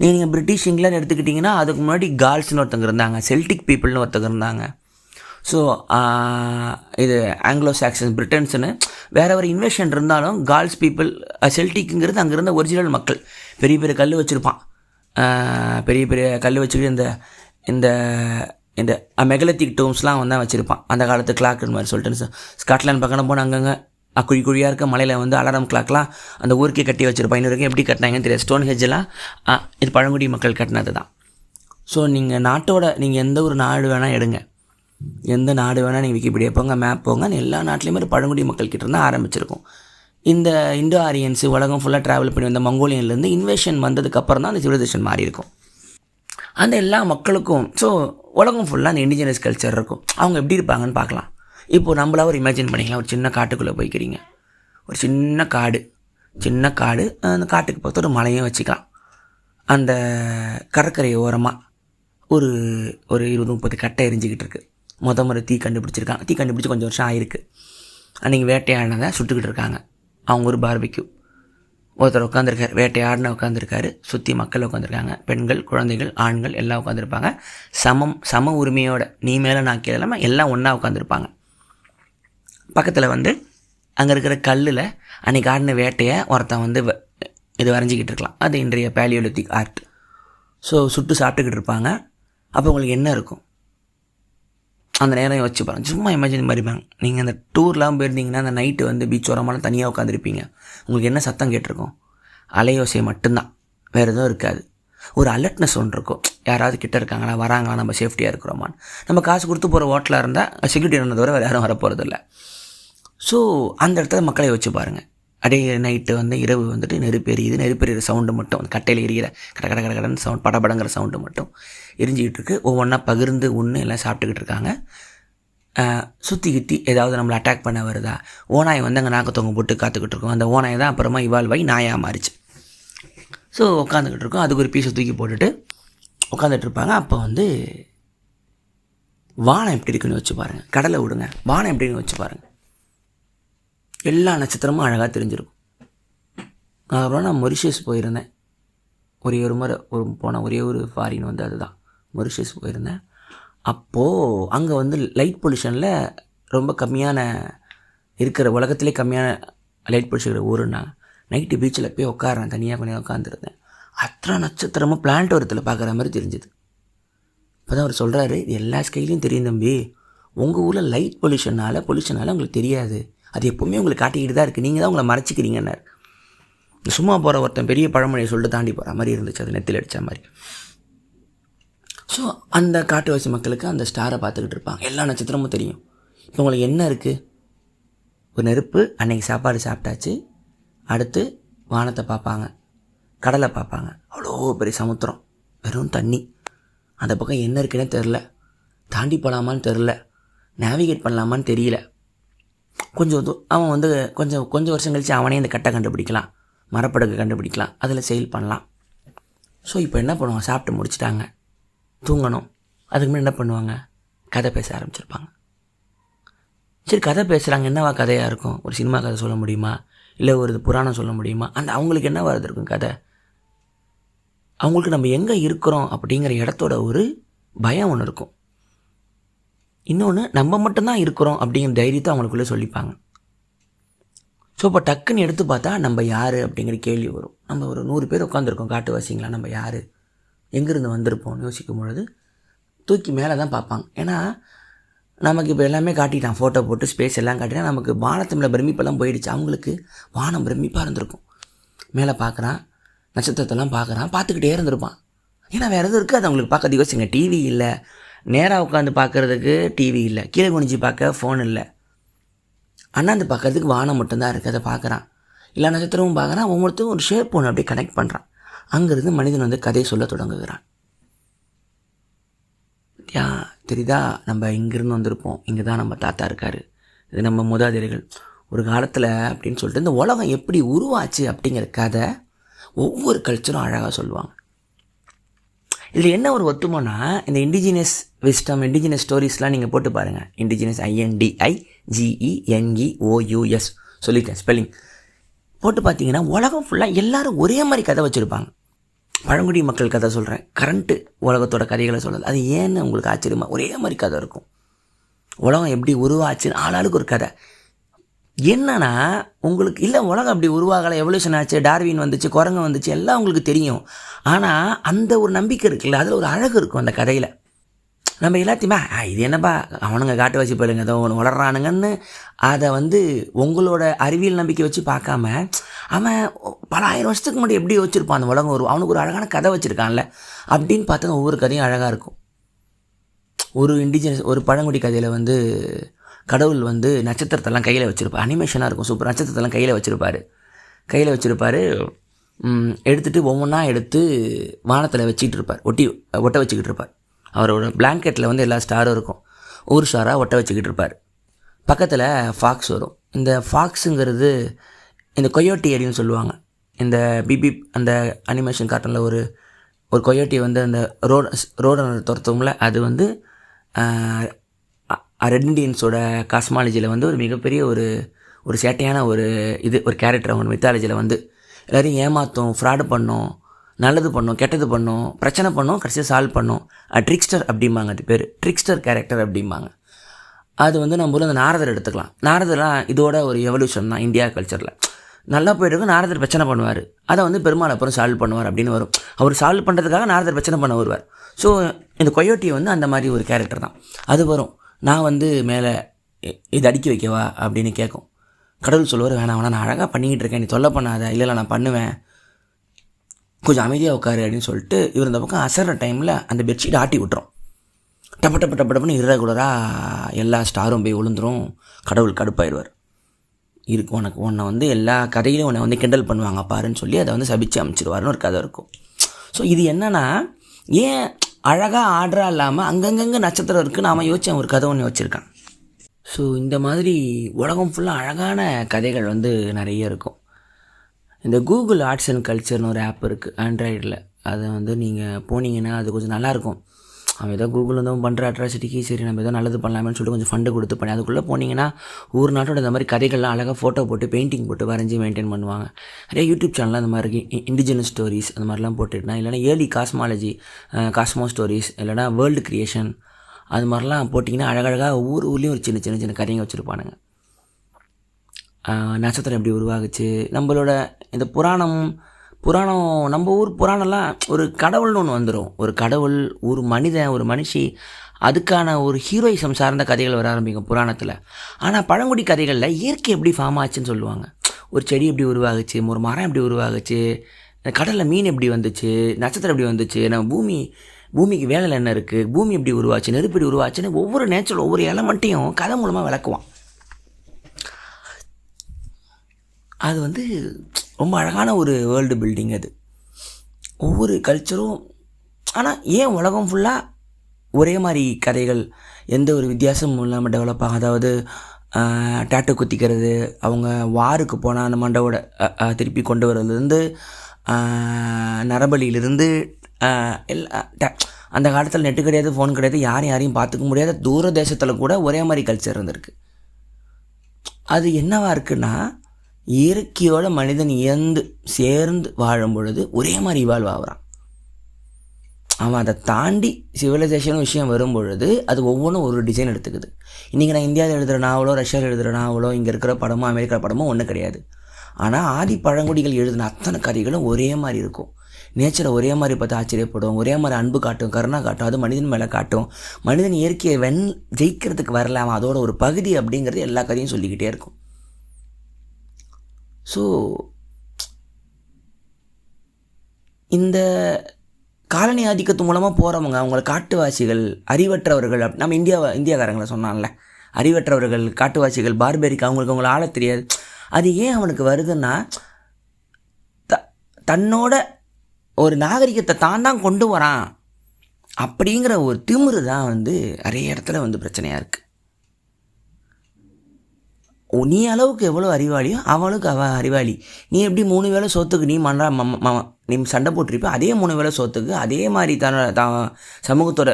நீங்கள் பிரிட்டிஷ் இங்கிலாந்து எடுத்துக்கிட்டிங்கன்னா அதுக்கு முன்னாடி கால்ஸ்னு ஒருத்தங்க இருந்தாங்க, செல்டிக் பீப்புள்னு ஒருத்தங்க இருந்தாங்க. ஸோ இது ஆங்கிலோ சாக்சன் பிரிட்டன்ஸுன்னு வேறு இன்வெஷன் இருந்தாலும் கால்ஸ் பீப்புள், செல்டிக்குங்கிறது அங்கே இருந்த ஒரிஜினல் மக்கள். பெரிய பெரிய கல் வச்சுருப்பான், பெரிய பெரிய கல் வச்சுக்கிட்டு இந்த இந்த மெகலத்திக் டோம்ஸ்லாம் வந்து வச்சுருப்பான் அந்த காலத்து கிளாக்குன்னு மாதிரி சொல்லிட்டு. ஸ்காட்லாந்து பக்கம் போனால் அங்கங்கே குழியாக இருக்க மலையில் வந்து அலாரம் கிளாக்லாம் அந்த ஊருக்கே கட்டி வச்சுருப்பான். இன்னொரு எப்படி கட்டினாங்கன்னு தெரியாது. ஸ்டோன் ஹெஜ்ஜெல்லாம் இது பழங்குடி மக்கள் கட்டினது தான். ஸோ நீங்கள் எந்த ஒரு நாடு வேணால் எடுங்க, எந்த நாடு வேணால் நீங்கள் விக்கிபீடியா போங்க, மேப் போங்க, எல்லா நாட்டிலையுமே ஒரு பழங்குடி மக்கள் கிட்ட இருந்தால் ஆரம்பிச்சிருக்கும். இந்த இண்டோ ஆரியன்ஸு உலகம் ஃபுல்லாக ட்ராவல் பண்ணி வந்த மங்கோலியன்லேருந்து இன்வேஷன் வந்ததுக்கப்புறம் தான் அந்த சிவிலைசேஷன் மாறி இருக்கும் அந்த எல்லா மக்களுக்கும். ஸோ உலகம் ஃபுல்லாக அந்த இண்டிஜினஸ் கல்ச்சர் இருக்கும். அவங்க எப்படி இருப்பாங்கன்னு பார்க்கலாம். இப்போது நம்மளா ஒரு இமேஜின் பண்ணிக்கலாம், ஒரு சின்ன காட்டுக்குள்ளே போய்க்கிறீங்க, ஒரு சின்ன காடு, அந்த காட்டுக்கு பார்த்து ஒரு மலையும் வச்சுக்கலாம். அந்த கடற்கரை ஓரமாக ஒரு 20-30 கட்டை எரிஞ்சிக்கிட்டு இருக்குது. முறை தீ கண்டுபிடிச்சி கொஞ்சம் வருஷம் ஆயிருக்கு. அன்றைக்கி வேட்டையாடினதை சுட்டுக்கிட்டு இருக்காங்க. அவங்க ஒரு பார்பிக்யூ, ஒருத்தர் உட்காந்துருக்கார், வேட்டையாடின உட்காந்துருக்காரு, சுற்றி மக்கள் உட்காந்துருக்காங்க, பெண்கள், குழந்தைகள், ஆண்கள் எல்லாம் உட்காந்துருப்பாங்க. சம உரிமையோட, நீ மேலே நான் கீழே இல்லாமல் எல்லாம் ஒன்றா உட்காந்துருப்பாங்க. பக்கத்தில் வந்து அங்கே இருக்கிற கல்லில் அன்றைக்கி ஆடின வேட்டையை ஒருத்தன் வந்து இது வரைஞ்சிக்கிட்டு இருக்கலாம். அது இன்றைய பேலியோலித்திக் ஆர்ட். ஸோ சுட்டு சாப்பிட்டுக்கிட்டு இருப்பாங்க. அப்போ உங்களுக்கு என்ன இருக்கும் அந்த நேரம் யோசிச்சு பாருங்கள். சும்மா இமேஜின் மாதிரிப்பாங்க. நீங்கள் அந்த டூர்லாம் போயிருந்தீங்கன்னா அந்த நைட்டு வந்து பீச் ஓரமாக தனியாக உட்காந்துருப்பீங்க. உங்களுக்கு என்ன சத்தம் கேட்டிருக்கும்? அலையோசை மட்டும்தான், வேறு எதுவும் இருக்காது. ஒரு அலர்ட்னஸ் ஒன்று இருக்கும். யாராவது கிட்டே இருக்காங்களா, வராங்களா, நம்ம சேஃப்டியாக இருக்கிறோமான்னு. நம்ம காசு கொடுத்து போகிற ஹோட்டலாக இருந்தால் செக்யூரிட்டி இருந்ததை தவிர வேறு யாரும் வரப்போகிறதில்ல. ஸோ அந்த இடத்துல மக்களை வச்சு பாருங்கள். அப்படியே நைட்டு வந்து இரவு வந்துட்டு நெருப்பெரியிற சவுண்டு மட்டும் அந்த கட்டையில் எரியிற கடன்னு சவுண்ட், படபடங்கிற சவுண்டு மட்டும் எரிஞ்சிக்கிட்டு இருக்குது. ஒவ்வொன்றா பகிர்ந்து எல்லாம் சாப்பிட்டுக்கிட்டு இருக்காங்க. சுற்றி கிட்டி ஏதாவது நம்மளை அட்டாக் பண்ண வருதா, ஓநாய் வந்து அங்கே நாக்க தொங்க போட்டு காத்துக்கிட்டு இருக்கோம். அந்த ஓநாய் தான் அப்புறமா இவால்வ் ஆகி நாயாக மாறிச்சு. ஸோ உட்காந்துக்கிட்டு இருக்கோம். அதுக்கு ஒரு பீஸை தூக்கி போட்டுட்டு உட்காந்துட்டு இருப்பாங்க. அப்போ வந்து வானம் எப்படி இருக்குன்னு வச்சு பாருங்கள். கடலை விடுங்க, வானம் எப்படின்னு வச்சு பாருங்கள். எல்லா நட்சத்திரமும் அழகாக தெரிஞ்சிருக்கும். நான் மொரிஷியஸ் போயிருந்தேன். ஒரே ஒரு ஃபாரின் வந்து அதுதான் மொரிஷியஸ் போயிருந்தேன். அப்போது அங்கே வந்து லைட் பொல்யூஷனில் ரொம்ப கம்மியான இருக்கிற, உலகத்திலே கம்மியான லைட் பொல்யூஷன் இருக்கிற ஊருன்னாங்க. நைட்டு பீச்சில் போய் உட்காரேன், தனியாக கொஞ்சம் உட்காந்துருந்தேன். அத்தனை நட்சத்திரமும் பிளானட்டோரத்தில் பார்க்குற மாதிரி தெரிஞ்சுது. இப்போ தான் அவர் சொல்கிறாரு, இது எல்லா ஸ்கைலையும் தெரியும் தம்பி, உங்கள் ஊரில் லைட் பொல்யூஷனால் உங்களுக்கு தெரியாது, அது எப்போவுமே உங்களுக்கு காட்டிக்கிட்டு தான் இருக்குது, நீங்கள் தான் உங்களை மறைச்சிக்கிறீங்கன்னார். சும்மா போகிற ஒருத்தன் பெரிய பழமொழியை சொல்லிட்டு தாண்டி போகிற மாதிரி இருந்துச்சு, அது நெத்தியில் அடித்த மாதிரி. ஸோ அந்த காட்டுவாசி மக்களுக்கு அந்த ஸ்டாரை பார்த்துக்கிட்டு இருப்பாங்க. எல்லா நட்சத்திரமும் தெரியும். இப்போ உங்களுக்கு என்ன இருக்குது? ஒரு நெருப்பு, அன்றைக்கி சாப்பாடு சாப்பிட்டாச்சு. அடுத்து வானத்தை பார்ப்பாங்க, கடலை பார்ப்பாங்க. அவ்வளோ பெரிய சமுத்திரம், வெறும் தண்ணி. அந்த பக்கம் என்ன இருக்குன்னே தெரில, தாண்டி போகலாமான்னு தெரில, நேவிகேட் பண்ணலாமான்னு தெரியல. அவன் வந்து கொஞ்சம் வருஷம் கழித்து அவனே இந்த கட்டை கண்டுபிடிக்கலாம், மரப்படகு கண்டுபிடிக்கலாம், அதில் செயில் பண்ணலாம். ஸோ இப்போ என்ன பண்ணுவாங்க? சாப்பிட்டு முடிச்சிட்டாங்க, தூங்கணும். அதுக்கு முன்னாடி என்ன பண்ணுவாங்க? கதை பேச ஆரம்பிச்சிருப்பாங்க. சரி, கதை பேசுகிறாங்க, என்னவா கதையாக இருக்கும்? ஒரு சினிமா கதை சொல்ல முடியுமா, இல்லை ஒரு புராணம் சொல்ல முடியுமா? அவங்களுக்கு என்ன வரது இருக்கும் கதை? அவங்களுக்கு நம்ம எங்கே இருக்கிறோம் அப்படிங்கிற இடத்தோட ஒரு பயம் ஒன்று இருக்கும். இன்னொன்று, நம்ம மட்டும்தான் இருக்கிறோம் அப்படிங்கிற தைரியத்தை அவங்களுக்குள்ளே சொல்லிப்பாங்க. ஸோ இப்போ டக்குன்னு எடுத்து பார்த்தா நம்ம யார் அப்படிங்கிற கேள்வி வரும். நம்ம ஒரு 100 பேர் உட்காந்துருக்கோம், காட்டுவாசிங்களா, நம்ம யார், எங்கேருந்து வந்திருப்போம்னு யோசிக்கும் பொழுது தூக்கி மேலே தான் பார்ப்பாங்க. ஏன்னா நமக்கு இப்போ எல்லாமே காட்டிட்டான், ஃபோட்டோ போட்டு ஸ்பேஸ் எல்லாம் காட்டினா நமக்கு வானத்து மேலே பிரமிப்பெல்லாம் போயிடுச்சு. அவங்களுக்கு வானம் பிரமிப்பாக இருந்திருக்கும். மேலே பார்க்குறான், நட்சத்திரத்தெல்லாம் பார்த்துக்கிட்டே இருந்திருப்பான். ஏன்னா வேறு எதுவும் இருக்குது அது அவங்களுக்கு பார்க்க. யோசிங்க, டிவி இல்லை, நேராக உட்காந்து பார்க்குறதுக்கு டிவி இல்லை, கீழே குனிஞ்சு பார்க்க ஃபோன் இல்லை, அண்ணாந்து பார்க்குறதுக்கு வானம் மட்டும்தான் இருக்குது. அதை பார்க்குறான், எல்லா நட்சத்திரமும் பார்க்குறான். ஒவ்வொருத்தரும் ஒரு ஷேப் ஒன்று அப்படியே கனெக்ட் பண்ணுறான். அங்கேருந்து மனிதன் வந்து கதையை சொல்ல தொடங்குகிறான். தெரியுதா, நம்ம இங்கேருந்து வந்திருப்போம், இங்கே தான் நம்ம தாத்தா இருக்கார், இது நம்ம மூதாதையர்கள் ஒரு காலத்தில் அப்படின்னு சொல்லிட்டு இந்த உலகம் எப்படி உருவாச்சு அப்படிங்கிற கதை ஒவ்வொரு கல்ச்சரும் அழகாக சொல்லுவாங்க. இதில் என்ன ஒரு ஒத்துமைனா, இந்த இண்டிஜினியஸ் விஸ்டம், இண்டிஜினியஸ் ஸ்டோரிஸ்லாம் நீங்கள் போட்டு பாருங்கள். இண்டிஜினியஸ் INDIGENOUS சொல்லிட்டேன் ஸ்பெல்லிங் போட்டு பார்த்தீங்கன்னா உலகம் ஃபுல்லாக எல்லோரும் ஒரே மாதிரி கதை வச்சுருப்பாங்க. பழங்குடி மக்கள் கதை சொல்கிறேன், கரண்ட்டு உலகத்தோட கதைகளை சொல்கிறது, அது ஏன்னு உங்களுக்கு ஆச்சரியமா? ஒரே மாதிரி கதை இருக்கும். உலகம் எப்படி உருவாச்சுன்னு ஆளாளுக்கு ஒரு கதை. என்னன்னா உங்களுக்கு இல்லை, உலகம் அப்படி உருவாகலை, எவல்யூஷன் ஆச்சு, டார்வின் வந்துச்சு, குரங்கு வந்துச்சு, எல்லாம் உங்களுக்கு தெரியும். ஆனால் அந்த ஒரு நம்பிக்கை இருக்குல்ல, அதில் ஒரு அழகு இருக்கும் அந்த கதையில். நம்ம எல்லாத்தையுமே இது என்னப்பா அவனுங்க காட்டுவாசி போயிடுங்க, ஏதோ ஒன்று வளர்றானுங்கன்னு அதை வந்து உங்களோட அறிவியல் நம்பிக்கை வச்சு பார்க்காம, அவன் பல ஆயிரம் வருஷத்துக்கு முன்னாடி எப்படி வச்சுருப்பான் அந்த உலகம், அவனுக்கு ஒரு அழகான கதை வச்சுருக்கான்ல அப்படின்னு பார்த்தா ஒவ்வொரு கதையும் அழகாக இருக்கும். ஒரு பழங்குடி கதையில் வந்து கடவுள் வந்து நட்சத்திரத்தெல்லாம் கையில் வச்சுருப்பார், அனிமேஷனாக இருக்கும், சூப்பர். நட்சத்திரத்தெல்லாம் கையில் வச்சுருப்பார், எடுத்துகிட்டு ஒவ்வொன்றா எடுத்து வானத்தில் வச்சுக்கிட்டு இருப்பார், ஒட்ட வச்சுக்கிட்டு இருப்பார். அவரோட பிளாங்கெட்டில் வந்து எல்லா ஸ்டாரும் இருக்கும், ஒரு ஸ்டாராக ஒட்ட வச்சுக்கிட்டு இருப்பார். பக்கத்தில் ஃபாக்ஸ் வரும். இந்த ஃபாக்ஸுங்கிறது இந்த கொயோட்டி அப்படின்னு சொல்லுவாங்க. இந்த பிபி அந்த அனிமேஷன் கார்ட்டூனில் ஒரு கொயோட்டி வந்து அந்த ரோடை துரத்துவங்கள, அது வந்து ரெட் இண்டியன்ஸோட காஸ்மாலஜியில் வந்து ஒரு மிகப்பெரிய ஒரு சேட்டையான ஒரு கேரக்டர். அவங்க மித்தாலஜியில் வந்து எல்லோரையும் ஏமாற்றும், ஃப்ராடு பண்ணும், நல்லது பண்ணும், கெட்டது பண்ணும், பிரச்சனை பண்ணும், கடைசியாக சால்வ் பண்ணும். ட்ரிக்ஸ்டர் அப்படிம்பாங்க, அது பேர் ட்ரிக்ஸ்டர் கேரக்டர் அப்படிம்பாங்க. அது வந்து நம்ம ஊரில் அந்த நாரதர் எடுத்துக்கலாம். நாரதர்லாம் இதோட ஒரு எவல்யூஷன் தான் இந்தியா கல்ச்சரில். நல்லா போய்ட்டு நாரதர் பிரச்சனை பண்ணுவார், அதை வந்து பெருமாள் அப்புறம் சால்வ் பண்ணுவார் அப்படின்னு வரும். அவர் சால்வ் பண்ணுறதுக்காக நாரதர் பிரச்சனை பண்ண வருவார். ஸோ இந்த கொயோட்டி வந்து அந்த மாதிரி ஒரு கேரக்டர் தான். அது வரும், நான் வந்து மேலே இது அடுக்கி வைக்கவா அப்படின்னு கேட்கும். கடவுள் சொல்லுவார், வேணாம் வேணாம், நான் அழகாக பண்ணிக்கிட்டு இருக்கேன், நீ தொல்லை பண்ணாத. இல்லை நான் பண்ணுவேன், கொஞ்சம் அமைதியாக உட்காரு அப்படின்னு சொல்லிட்டு இவர் இந்த பக்கம் அசர்ற டைமில் அந்த பெட்ஷீட் ஆட்டி விட்டுரும். டப்பன்னு இரகுலராக எல்லா ஸ்டாரும் போய் விழுந்துரும். கடவுள் கடுப்பாயிடுவார். இருக்கு உன்னை வந்து எல்லா கதையிலும் உன்னை வந்து கிண்டல் பண்ணுவாங்க பாருன்னு சொல்லி அதை வந்து சபிச்சு அமைச்சிருவாருன்னு ஒரு கதை இருக்கும். ஸோ இது என்னென்னா, ஏன் அழகாக ஆர்டராக இல்லாமல் அங்கங்கங்கே நட்சத்திரம் இருக்குது, நாம் யோசிச்சேன் ஒரு கதை ஒன்று வச்சுருக்கேன். ஸோ இந்த மாதிரி உலகம் ஃபுல்லாக அழகான கதைகள் வந்து நிறைய இருக்கும். இந்த கூகுள் ஆர்ட்ஸ் அண்ட் கல்ச்சர்னு ஒரு ஆப் இருக்குது ஆண்ட்ராய்டில். அதை வந்து நீங்கள் போனீங்கன்னா அது கொஞ்சம் நல்லாயிருக்கும். அவன் ஏதோ கூகுள் வந்து பண்ணுற அட்ராசிட்டிக்கு சரி நம்ம ஏதோ நல்லது பண்ணலாமேன்னு சொல்லிட்டு கொஞ்சம் ஃபண்டு கொடுத்து பண்ணி அதுக்குள்ளே போனீங்கன்னா ஒரு நாட்டோட இந்த மாதிரி கதைகள்லாம் அழகாக ஃபோட்டோ போட்டு பெயிண்டிங் போட்டு வரைஞ்சி மெயின்டைன் பண்ணுவாங்க. நிறைய யூடியூப் சேனலில் அந்த மாதிரி இண்டிஜினஸ் ஸ்டோரிஸ் அந்த மாதிரிலாம் போட்டுட்டுனா, இல்லைனா ஏர்லி காஸ்மாலஜி காஸ்மோ ஸ்டோரிஸ், இல்லைனா வேர்ல்டு க்ரியேஷன், அது மாதிரிலாம் போட்டிங்கன்னா அழகழகாக ஒவ்வொரு ஊர்லேயும் ஒரு சின்ன சின்ன கதைங்க வச்சுருப்பானுங்க. நட்சத்திரம் எப்படி உருவாகுச்சு, நம்மளோட இந்த புராணம் நம்ம ஊர் புராணம்லாம் ஒரு கடவுள்னு ஒன்று வந்துடும். ஒரு கடவுள், ஒரு மனிதன், ஒரு மனுஷி, அதுக்கான ஒரு ஹீரோயிசம் சார்ந்த கதைகள் வர ஆரம்பிக்கும் புராணத்தில். ஆனால் பழங்குடி கதைகளில் இயற்கை எப்படி ஃபார்ம் ஆச்சுன்னு சொல்லுவாங்க. ஒரு செடி எப்படி உருவாகுச்சு, ஒரு மரம் எப்படி உருவாகுச்சு, கடலில் மீன் எப்படி வந்துச்சு, நட்சத்திரம் எப்படி வந்துச்சு, நம்ம பூமிக்கு வேலையில் என்ன இருக்குது, பூமி எப்படி உருவாச்சு, நெருப்பு எப்படி உருவாச்சுன்னு ஒவ்வொரு நேச்சுரல் ஒவ்வொரு எலமெண்ட்டையும் கதை மூலமாக விளக்குவான். அது வந்து ரொம்ப அழகான ஒரு வேர்ல்டு பில்டிங் அது. ஒவ்வொரு கல்ச்சரும். ஆனால் ஏன் உலகம் ஃபுல்லாக ஒரே மாதிரி கதைகள், எந்த ஒரு வித்தியாசமும் இல்லாமல் டெவலப் ஆகும்? அதாவது டேட்டு குத்திக்கிறது, அவங்க வாருக்கு போனால் அந்த மண்டவோட திருப்பி கொண்டு வரதுலேருந்து, நரபலியிலிருந்து அந்த காலத்தில் நெட்டு கிடையாது, ஃபோன் கிடையாது, யாரையும் பார்த்துக்க முடியாத தூர தேசத்தில் கூட ஒரே மாதிரி கல்ச்சர் இருந்திருக்கு. அது என்னவா இருக்குன்னா, இயற்கையோட மனிதன் சேர்ந்து வாழும் பொழுது ஒரே மாதிரி இவால்வ் ஆகிறான். அவன் அதை தாண்டி சிவிலைசேஷன் விஷயம் வரும் பொழுது அது ஒவ்வொன்றும் ஒரு டிசைன் எடுத்துக்குது. இன்றைக்கி நான் இந்தியாவில் எழுதுகிற நாவலோ, ரஷ்யாவில் எழுதுகிற நாவலோ, இங்கே இருக்கிற படமோ, அமெரிக்கா படமோ ஒன்றும் கிடையாது. ஆனால் ஆதி பழங்குடிகள் எழுதின அத்தனை கதைகளும் ஒரே மாதிரி இருக்கும். நேச்சரை ஒரே மாதிரி பார்த்து ஆச்சரியப்படும், ஒரே மாதிரி அன்பு காட்டும், கருணா காட்டும், அது மனிதன் மேலே காட்டும். மனிதன் இயற்கையை ஜெயிக்கிறதுக்கு வரல, அவன் அதோட ஒரு பகுதி அப்படிங்கிறது எல்லா கதையும் சொல்லிக்கிட்டே இருக்கும். ஸோ இந்த காலனி ஆதிக்கத்து மூலமாக போகிறவங்க, அவங்கள காட்டுவாசிகள், அறிவற்றவர்கள், நம்ம இந்தியாக்காரங்களை சொன்னான்ல, அறிவற்றவர்கள், காட்டுவாசிகள், பார்பேரிக், அவங்களுக்கு ஆள தெரியாது. அது ஏன் அவனுக்கு வருதுன்னா, தன்னோட ஒரு நாகரிகத்தை தான் கொண்டு வரான் அப்படிங்கிற ஒரு திமிரு தான் வந்து நிறைய இடத்துல வந்து பிரச்சனையாக இருக்குது. நீ அளவுக்கு எவ்வளோ அறிவாளியோ அவளுக்கு அவள் அறிவாளி. நீ எப்படி 3 வேளை சோத்துக்கு நீ சண்டை போட்டிருப்ப, அதே 3 வேளை சோத்துக்கு அதே மாதிரி தான் சமூகத்தோட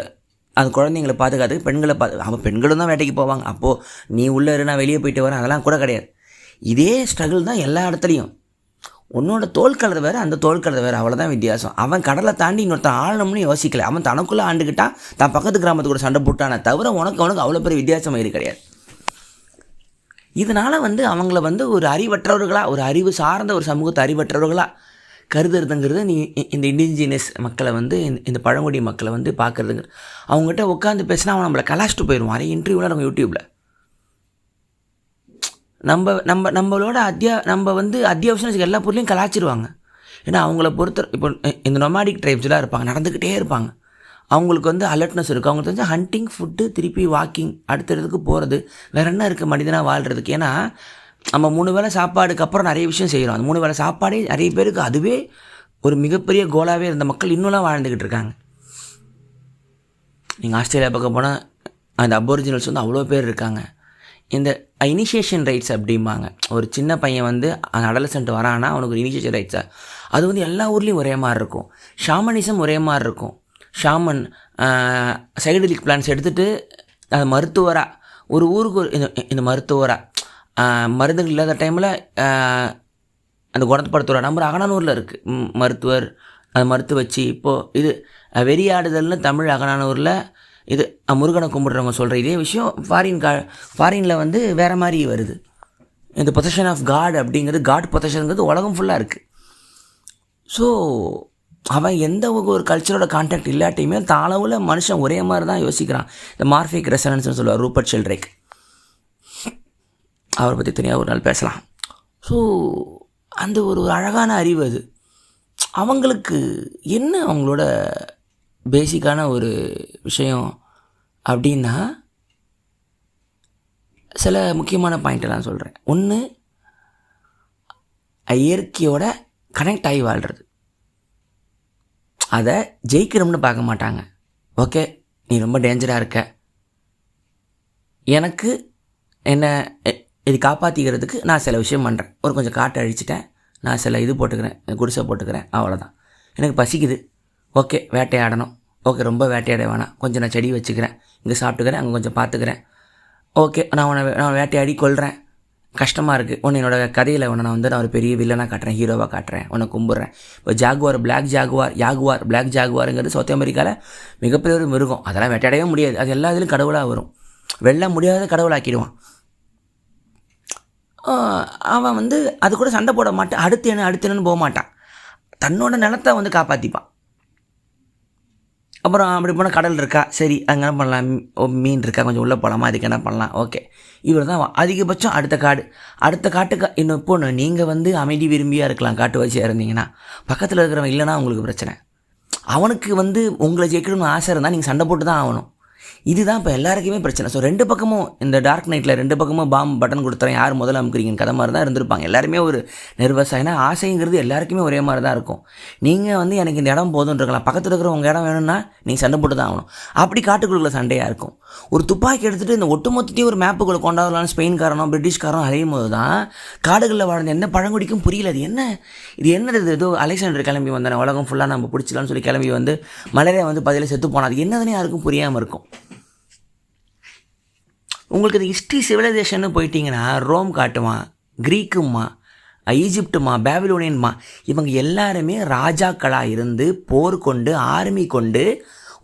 அந்த குழந்தைங்களை பாதுகாத்துக்கு பெண்களை அவன் பெண்களும் தான் வேட்டைக்கு போவாங்க. அப்போது நீ உள்ளே இரு, நான் வெளியே போயிட்டு வரேன், அதெல்லாம் கூட கிடையாது. இதே ஸ்ட்ரகிள் தான் எல்லா இடத்துலையும். உன்னோட தோல் கலர் வேறு, அந்த தோல் கலர் வேறு, அவ்வளோதான் வித்தியாசம். அவன் கடலை தாண்டி இன்னொருத்தன் ஆளணும்னு யோசிக்கல, அவன் தனக்குள்ளே ஆண்டுக்கிட்டான், தான் பக்கத்து கிராமத்து கூட சண்டை போட்டானே தவிர உனக்கு அவ்வளோ பெரிய வித்தியாசம் இது கிடையாது. இதனால் வந்து அவங்கள வந்து ஒரு அறிவற்றவர்களாக, ஒரு அறிவு சார்ந்த ஒரு சமூகத்தை அறிவற்றவர்களாக கருதுறதுங்கிறது நீ இந்த இண்டிஜினஸ் மக்களை வந்து இந்த பழங்குடி மக்களை வந்து பார்க்குறதுங்க. அவங்ககிட்ட உட்காந்து பேசினா அவன் நம்மளை கலாச்சிட்டு போயிடுவான். நிறைய இன்டர்வியூலாம் நம்ம யூடியூப்பில் நம்மளோட நம்ம வந்து அத்தியாவசியம் எல்லா பொருளையும் கலாச்சிடுவாங்க. ஏன்னா அவங்கள பொறுத்த இப்போ இந்த நொமாடிக் ட்ரைப்ஸ்லாம் இருப்பாங்க, நடந்துக்கிட்டே இருப்பாங்க. அவங்களுக்கு வந்து அலர்ட்னஸ் இருக்குது. அவங்களுக்கு வந்து ஹண்டிங், ஃபுட்டு, திருப்பி வாக்கிங், அடுத்த இடத்துக்கு போகிறது, வேறு என்ன இருக்குது மனிதனாக வாழ்கிறதுக்கு? ஏன்னா நம்ம 3 வேளை சாப்பாடுக்கு அப்புறம் நிறைய விஷயம் செய்கிறோம். அந்த 3 வேளை சாப்பாடே நிறைய பேருக்கு அதுவே ஒரு மிகப்பெரிய கோலாகவே இருந்த மக்கள் இன்னும்லாம் வாழ்ந்துக்கிட்டு இருக்காங்க. நீங்கள் ஆஸ்திரேலியா பக்கம் போனால் அந்த அபோரிஜினல்ஸ் வந்து அவ்வளோ பேர் இருக்காங்க. இந்த இனிஷியேஷன் ரைட்ஸ் அப்படிம்பாங்க. ஒரு சின்ன பையன் வந்து அந்த அடலசன்ட் வரானா அவனுக்கு ஒரு இனிஷியேஷன் ரைட்ஸாக, அது வந்து எல்லா ஊர்லேயும் ஒரே மாதிரி இருக்கும். ஷாமனிசம் ஒரே மாதிரி இருக்கும். ஷாமன் சைடலிக் பிளான்ஸ் எடுத்துகிட்டு அது மருத்துவராக ஒரு ஊருக்கு இந்த மருத்துவராக மருந்துகள் இல்லாத டைமில் அந்த குணப்படுத்துகிற நம்பர் அகனானூரில் இருக்குது மருத்துவர். அது மருத்துவ வச்சு இப்போது இது வெறியாடுதல்னு தமிழ் அகனானூரில் இது முருகனை கும்பிட்றவங்க சொல்கிற இதே விஷயம் ஃபாரினில் வந்து வேறு மாதிரி வருது. இந்த பொசஷன் ஆஃப் காட் அப்படிங்கிறது, காட் பொசஷனுங்கிறது உலகம் ஃபுல்லாக இருக்குது. ஸோ அவன் எந்த ஒரு கல்ச்சரோட கான்டாக்ட் இல்லாட்டியுமே தாளவில் மனுஷன் ஒரே மாதிரி தான் யோசிக்கிறான். இந்த மார்ஃபிக் ரெசனன்ஸ்னு சொல்லுவார் ரூபர்ட் ஷெல்ட்ரேக். அவரை பற்றி தனியாக ஒரு நாள் பேசலாம். ஸோ அந்த ஒரு அழகான அறிவு அது. அவங்களுக்கு என்ன அவங்களோட பேசிக்கான ஒரு விஷயம் அப்படின்னா, சில முக்கியமான பாயிண்ட்டெல்லாம் சொல்கிறேன். ஒன்று, இயற்கையோட கனெக்ட் ஆகி வாழ்கிறது. அதை ஜெயிக்கணும்னு பார்க்க மாட்டாங்க. ஓகே, நீ ரொம்ப டேஞ்சராக இருக்க, எனக்கு என்ன இது காப்பாற்றிக்கிறதுக்கு நான் சில விஷயம் பண்ணுறேன். ஒரு கொஞ்சம் காட்டை அழிச்சிட்டேன், நான் சில இது போட்டுக்கிறேன், குடிசை போட்டுக்கிறேன், அவ்வளோதான். எனக்கு பசிக்குது, ஓகே வேட்டையாடணும், ஓகே ரொம்ப வேட்டையாட வேணாம், கொஞ்சம் நான் செடி வச்சுக்கிறேன், இங்கே சாப்பிட்டுக்கிறேன், அங்கே கொஞ்சம் பார்த்துக்கிறேன், ஓகே நான் வேட்டையாடி கொள்கிறேன், கஷ்டமாக இருக்குது, உன்னை என்னோடய கதையில் நான் ஒரு பெரிய வில்லனாக காட்டுறேன், ஹீரோவாக காட்டுறேன், உன்னை கும்பிட்றேன். இப்போ ஜாகுவார், பிளாக் ஜாகுவாருங்கிறது சவுத் அமெரிக்காவில் மிகப்பெரிய ஒரு மிருகம். அதெல்லாம் வேட்டையாடவே முடியாது, அது எல்லா இதுலையும் கடவுளாக வரும், வெல்ல முடியாத கடவுளாக்கிடுவான். அவன் அது கூட சண்டை போட மாட்டான், அடுத்து என்னன்னு போக மாட்டான், தன்னோட நிலத்தை காப்பாற்றிப்பான். அப்புறம் அப்படி போனால் கடல் இருக்கா, சரி அங்கே என்ன பண்ணலாம், மீன் இருக்கா, கொஞ்சம் உள்ளே போகலாமா, அதுக்கு என்ன பண்ணலாம், ஓகே இவர் தான் அதிகபட்சம். அடுத்த காட்டுக்கு இன்னும் இப்போ நீங்கள் அமைதி விரும்பியாக இருக்கலாம், காட்டு வச்சியாக இருந்தீங்கன்னா, பக்கத்தில் இருக்கிறவன் இல்லைனா உங்களுக்கு பிரச்சனை. அவனுக்கு உங்களை ஜெயிக்கணும்னு ஆசை இருந்தால் நீங்கள் சண்டை போட்டு தான் ஆகணும். இதுதான் இப்போ எல்லாருக்குமே பிரச்சனை. ஸோ ரெண்டு பக்கமும் இந்த டார்க் நைட்டில் ரெண்டு பக்கமும் பட்டன் கொடுத்துறேன், யார் முதல்ல அமுக்குறீங்கன்னு கதை மாதிரி தான் இருந்திருப்பாங்க எல்லாருமே. ஒரு நெர்வஸாக, ஏன்னா ஆசைங்கிறது எல்லாருக்குமே ஒரே மாதிரி தான் இருக்கும். நீங்கள் எனக்கு இந்த இடம் போதும்னு இருக்கலாம், பக்கத்தில் இருக்கிற உங்கள் இடம் வேணும்னா நீங்கள் சண்டை போட்டு தான் ஆகணும். அப்படி காட்டுக்குள்ள சண்டையாக இருக்கும். ஒரு துப்பாக்கி எடுத்துகிட்டு இந்த ஒட்டுமொத்தத்தையும் ஒரு மேப்புக்குள்ளே கொண்டாடலாம்னு ஸ்பெயின்காரனோ பிரிட்டிஷ்காரனோ அலையும் போது தான் காடுகளில் வாழ்ந்த எந்த பழங்குடிக்கும் புரியல அது என்ன, இது என்னது, ஏதோ அலெக்சாண்டர் கிளம்பி வந்தானே உலகம் ஃபுல்லாக நம்ம பிடிச்சலான்னு சொல்லி கிளம்பி மலேரியா பதில் செத்து போனால் அது என்னதுன்னு யாருக்கும் புரியாமல் இருக்கும். உங்களுக்கு இது ஹிஸ்ட்ரி சிவிலைசேஷன்னு போயிட்டீங்கன்னா ரோம் காட்டுவான், க்ரீக்குமா, ஈஜிப்டுமா, பேபிலோனியன்மா, இவங்க எல்லாருமே ராஜாக்களாக இருந்து போர் கொண்டு ஆர்மி கொண்டு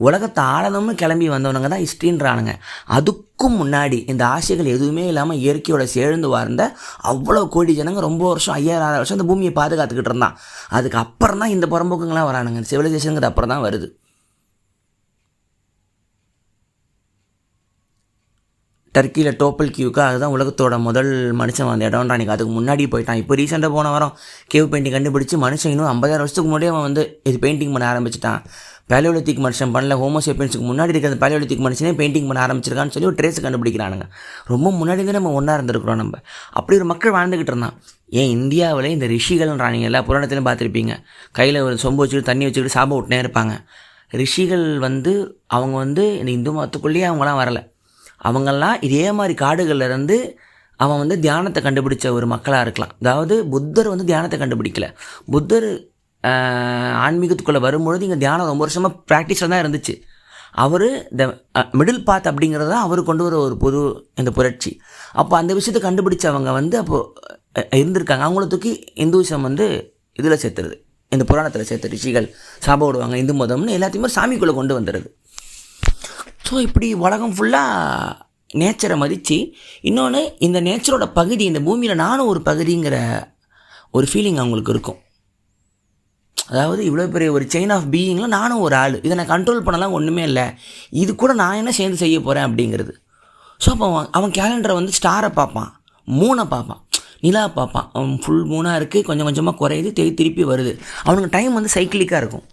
உலகத்தை ஆளணும்னு கிளம்பி வந்தவனுங்க தான் ஹிஸ்ட்ரின்றானுங்க. அதுக்கும் முன்னாடி இந்த ஆசைகள் எதுவுமே இல்லாமல் இயற்கையோட சேர்ந்து வாழ்ந்த அவ்வளோ கோடி ஜனங்க ரொம்ப வருஷம் 5000 வருஷம் இந்த பூமியை பாதுகாத்துக்கிட்டு இருந்தான். அதுக்கு அப்புறம் தான் இந்த புறம்போக்குங்களாம் வரானுங்க. சிவிலைசேஷனுங்கிறது அப்புறம் தான் வருது. டர்க்கியில் டோப்பல் கியூக்கா, அதுதான் உலகத்தோட முதல் மனுஷன் வந்த இடம்ன்ற அன்றைக்கி. அதுக்கு முன்னாடி போயிட்டான். இப்போ ரீசெண்டாக போன வாரம் கேவ் பெயிண்டிங் கண்டுபிடிச்சி மனுஷன் இன்னும் 50,000 வருஷத்துக்கு முன்னாடியே அவன் இது பெயிண்டிங் பண்ண ஆரம்பிச்சிட்டான். பேலியோலித்திக் மனுஷன் பண்ணல, ஹோமோசேப்பியன்ஸுக்கு முன்னாடி இருக்கிற பேலியோலித்திக் மனுஷனே பெயிண்டிங் பண்ண ஆரம்பிச்சிருக்கான்னு சொல்லி ஒரு ட்ரேஸ் கண்டுபிடிக்கிறானுங்க. ரொம்ப முன்னாடி தான் நம்ம ஒன்றா இருந்திருக்கிறோம். நம்ம அப்படி ஒரு மக்கள் வாழ்ந்துக்கிட்டு இருந்தான். ஏன் இந்தியாவில் இந்த ரிஷிகள்ன்றாங்க, எல்லா புராணத்திலையும் பார்த்துருப்பீங்க, கையில் ஒரு சொம்பு வச்சுக்கிட்டு தண்ணி வச்சுக்கிட்டு சாபம் விட்டுனே இருப்பாங்க. ரிஷிகள் அவங்க இந்த இந்து மதத்துக்குள்ளேயே அவங்களாம் வரலை. அவங்கெல்லாம் இதே மாதிரி காடுகளில் இருந்து அவன் தியானத்தை கண்டுபிடிச்ச ஒரு மக்களாக இருக்கலாம். அதாவது புத்தர் தியானத்தை கண்டுபிடிக்கல. புத்தர் ஆன்மீகத்துக்குள்ளே வரும்பொழுது இங்கே தியானம் ரொம்ப வருஷமாக ப்ராக்டிஸில் தான் இருந்துச்சு. அவர் இந்த மிடில் பாத் அப்படிங்கிறது தான் அவர் கொண்டு வர ஒரு பொது இந்த புரட்சி. அப்போ அந்த விஷயத்தை கண்டுபிடிச்சவங்க அப்போது இருந்திருக்காங்க. அவங்கள தூக்கி இந்துவிசம் இதில் சேர்த்துருது, இந்த புராணத்தில் சேர்த்து ரிஷிகள் சாபம் விடுவாங்க, இந்து மதம்னு எல்லாத்தையுமே சாமிக்குள்ளே கொண்டு வந்துடுது. ஸோ இப்படி உலகம் ஃபுல்லாக நேச்சரை மதித்து, இன்னொன்று இந்த நேச்சரோட பகுதி, இந்த பூமியில் நானும் ஒரு பகுதிங்கிற ஒரு ஃபீலிங் அவங்களுக்கு இருக்கும். அதாவது இவ்வளோ பெரிய ஒரு செயின் ஆஃப் பீயிங்கில் நானும் ஒரு ஆள், இதை நான் கண்ட்ரோல் பண்ணலாம் ஒன்றுமே இல்லை, இது கூட நான் என்ன சேர்ந்து செய்ய போகிறேன் அப்படிங்கிறது. ஸோ அப்போ அவன் கேலண்டரை ஸ்டாரை பார்ப்பான், மூனை பார்ப்பான், நிலா பார்ப்பான். அவன் ஃபுல் மூணாக இருக்குது, கொஞ்சம் கொஞ்சமாக குறையுது, திருப்பி வருது. அவனுக்கு டைம் சைக்கிளிக்காக இருக்கும்.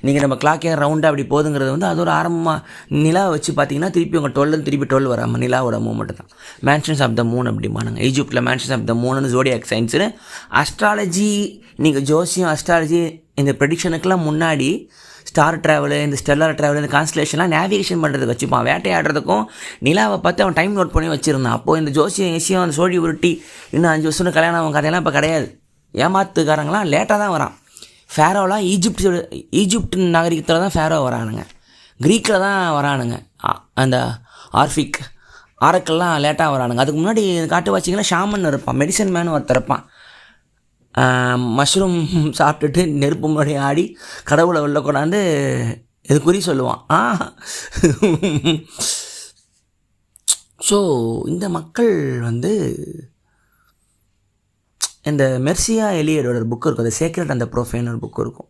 நீங்கள் நம்ம கிளாக்கே ரவுண்டாக அப்படி போதுங்கிறது அது ஒரு ஆரம்பமாக நிலாவை வச்சு பார்த்தீங்கன்னா திருப்பி உங்கள் 12 வராமல் நிலாவோட மூமெண்ட் தான். மேன்ஷன்ஸ் ஆஃப் த மூன் அப்படிமானுங்க. ஈஜிப்டில் மேன்ஷன்ஸ் ஆஃப் த மூணுன்னு ஜோடியாக் சயின்ஸுன்னு அஸ்ட்ராலஜி, நீங்கள் ஜோசியம் அஸ்ட்ராலஜி இந்த ப்ரெடிக்ஷனுக்கெல்லாம் முன்னாடி ஸ்டார் ட்ராவலு, இந்த ஸ்டெல்லார் ட்ராவல், இந்த கான்ஸ்டலேஷன்லாம் நேவிகேஷன் பண்ணுறதுக்கு வச்சுப்பான். வேட்டையாடுறதுக்கும் நிலாவை பார்த்து அவன் டைம் நோட் பண்ணி வச்சுருந்தான். அப்போது இந்த ஜோசியம் அந்த சோழி உருட்டி இன்னும் 5 வருஷம் கல்யாணம் அவன் கதையெல்லாம் இப்போ கிடையாது. ஏமாத்துக்காரங்களாம் லேட்டாக தான் வரான். ஃபேரோலாம் ஈஜிப்ட் நாகரிகத்தில் தான் ஃபேரோ வரானுங்க, க்ரீக்கில் தான் வரானுங்க. அந்த ஆரக்கெல்லாம் லேட்டாக வரானுங்க. அதுக்கு முன்னாடி காட்டுவாச்சிங்களாம் ஷாமன் இருப்பான், மெடிசன் மேன் ஒருத்தர் இருப்பான். மஷ்ரூம் சாப்பிட்டுட்டு நெருப்பு முன்னாடி ஆடி கடவுளை உள்ள கொண்டாந்து இது குறி சொல்லுவான். ஸோ இந்த மக்கள் இந்த மெர்சியா எலியடோட ஒரு புக்கு இருக்கும், அந்த சேக்ரெட் அந்த ப்ரோஃபைன் ஒரு புக்கு இருக்கும்.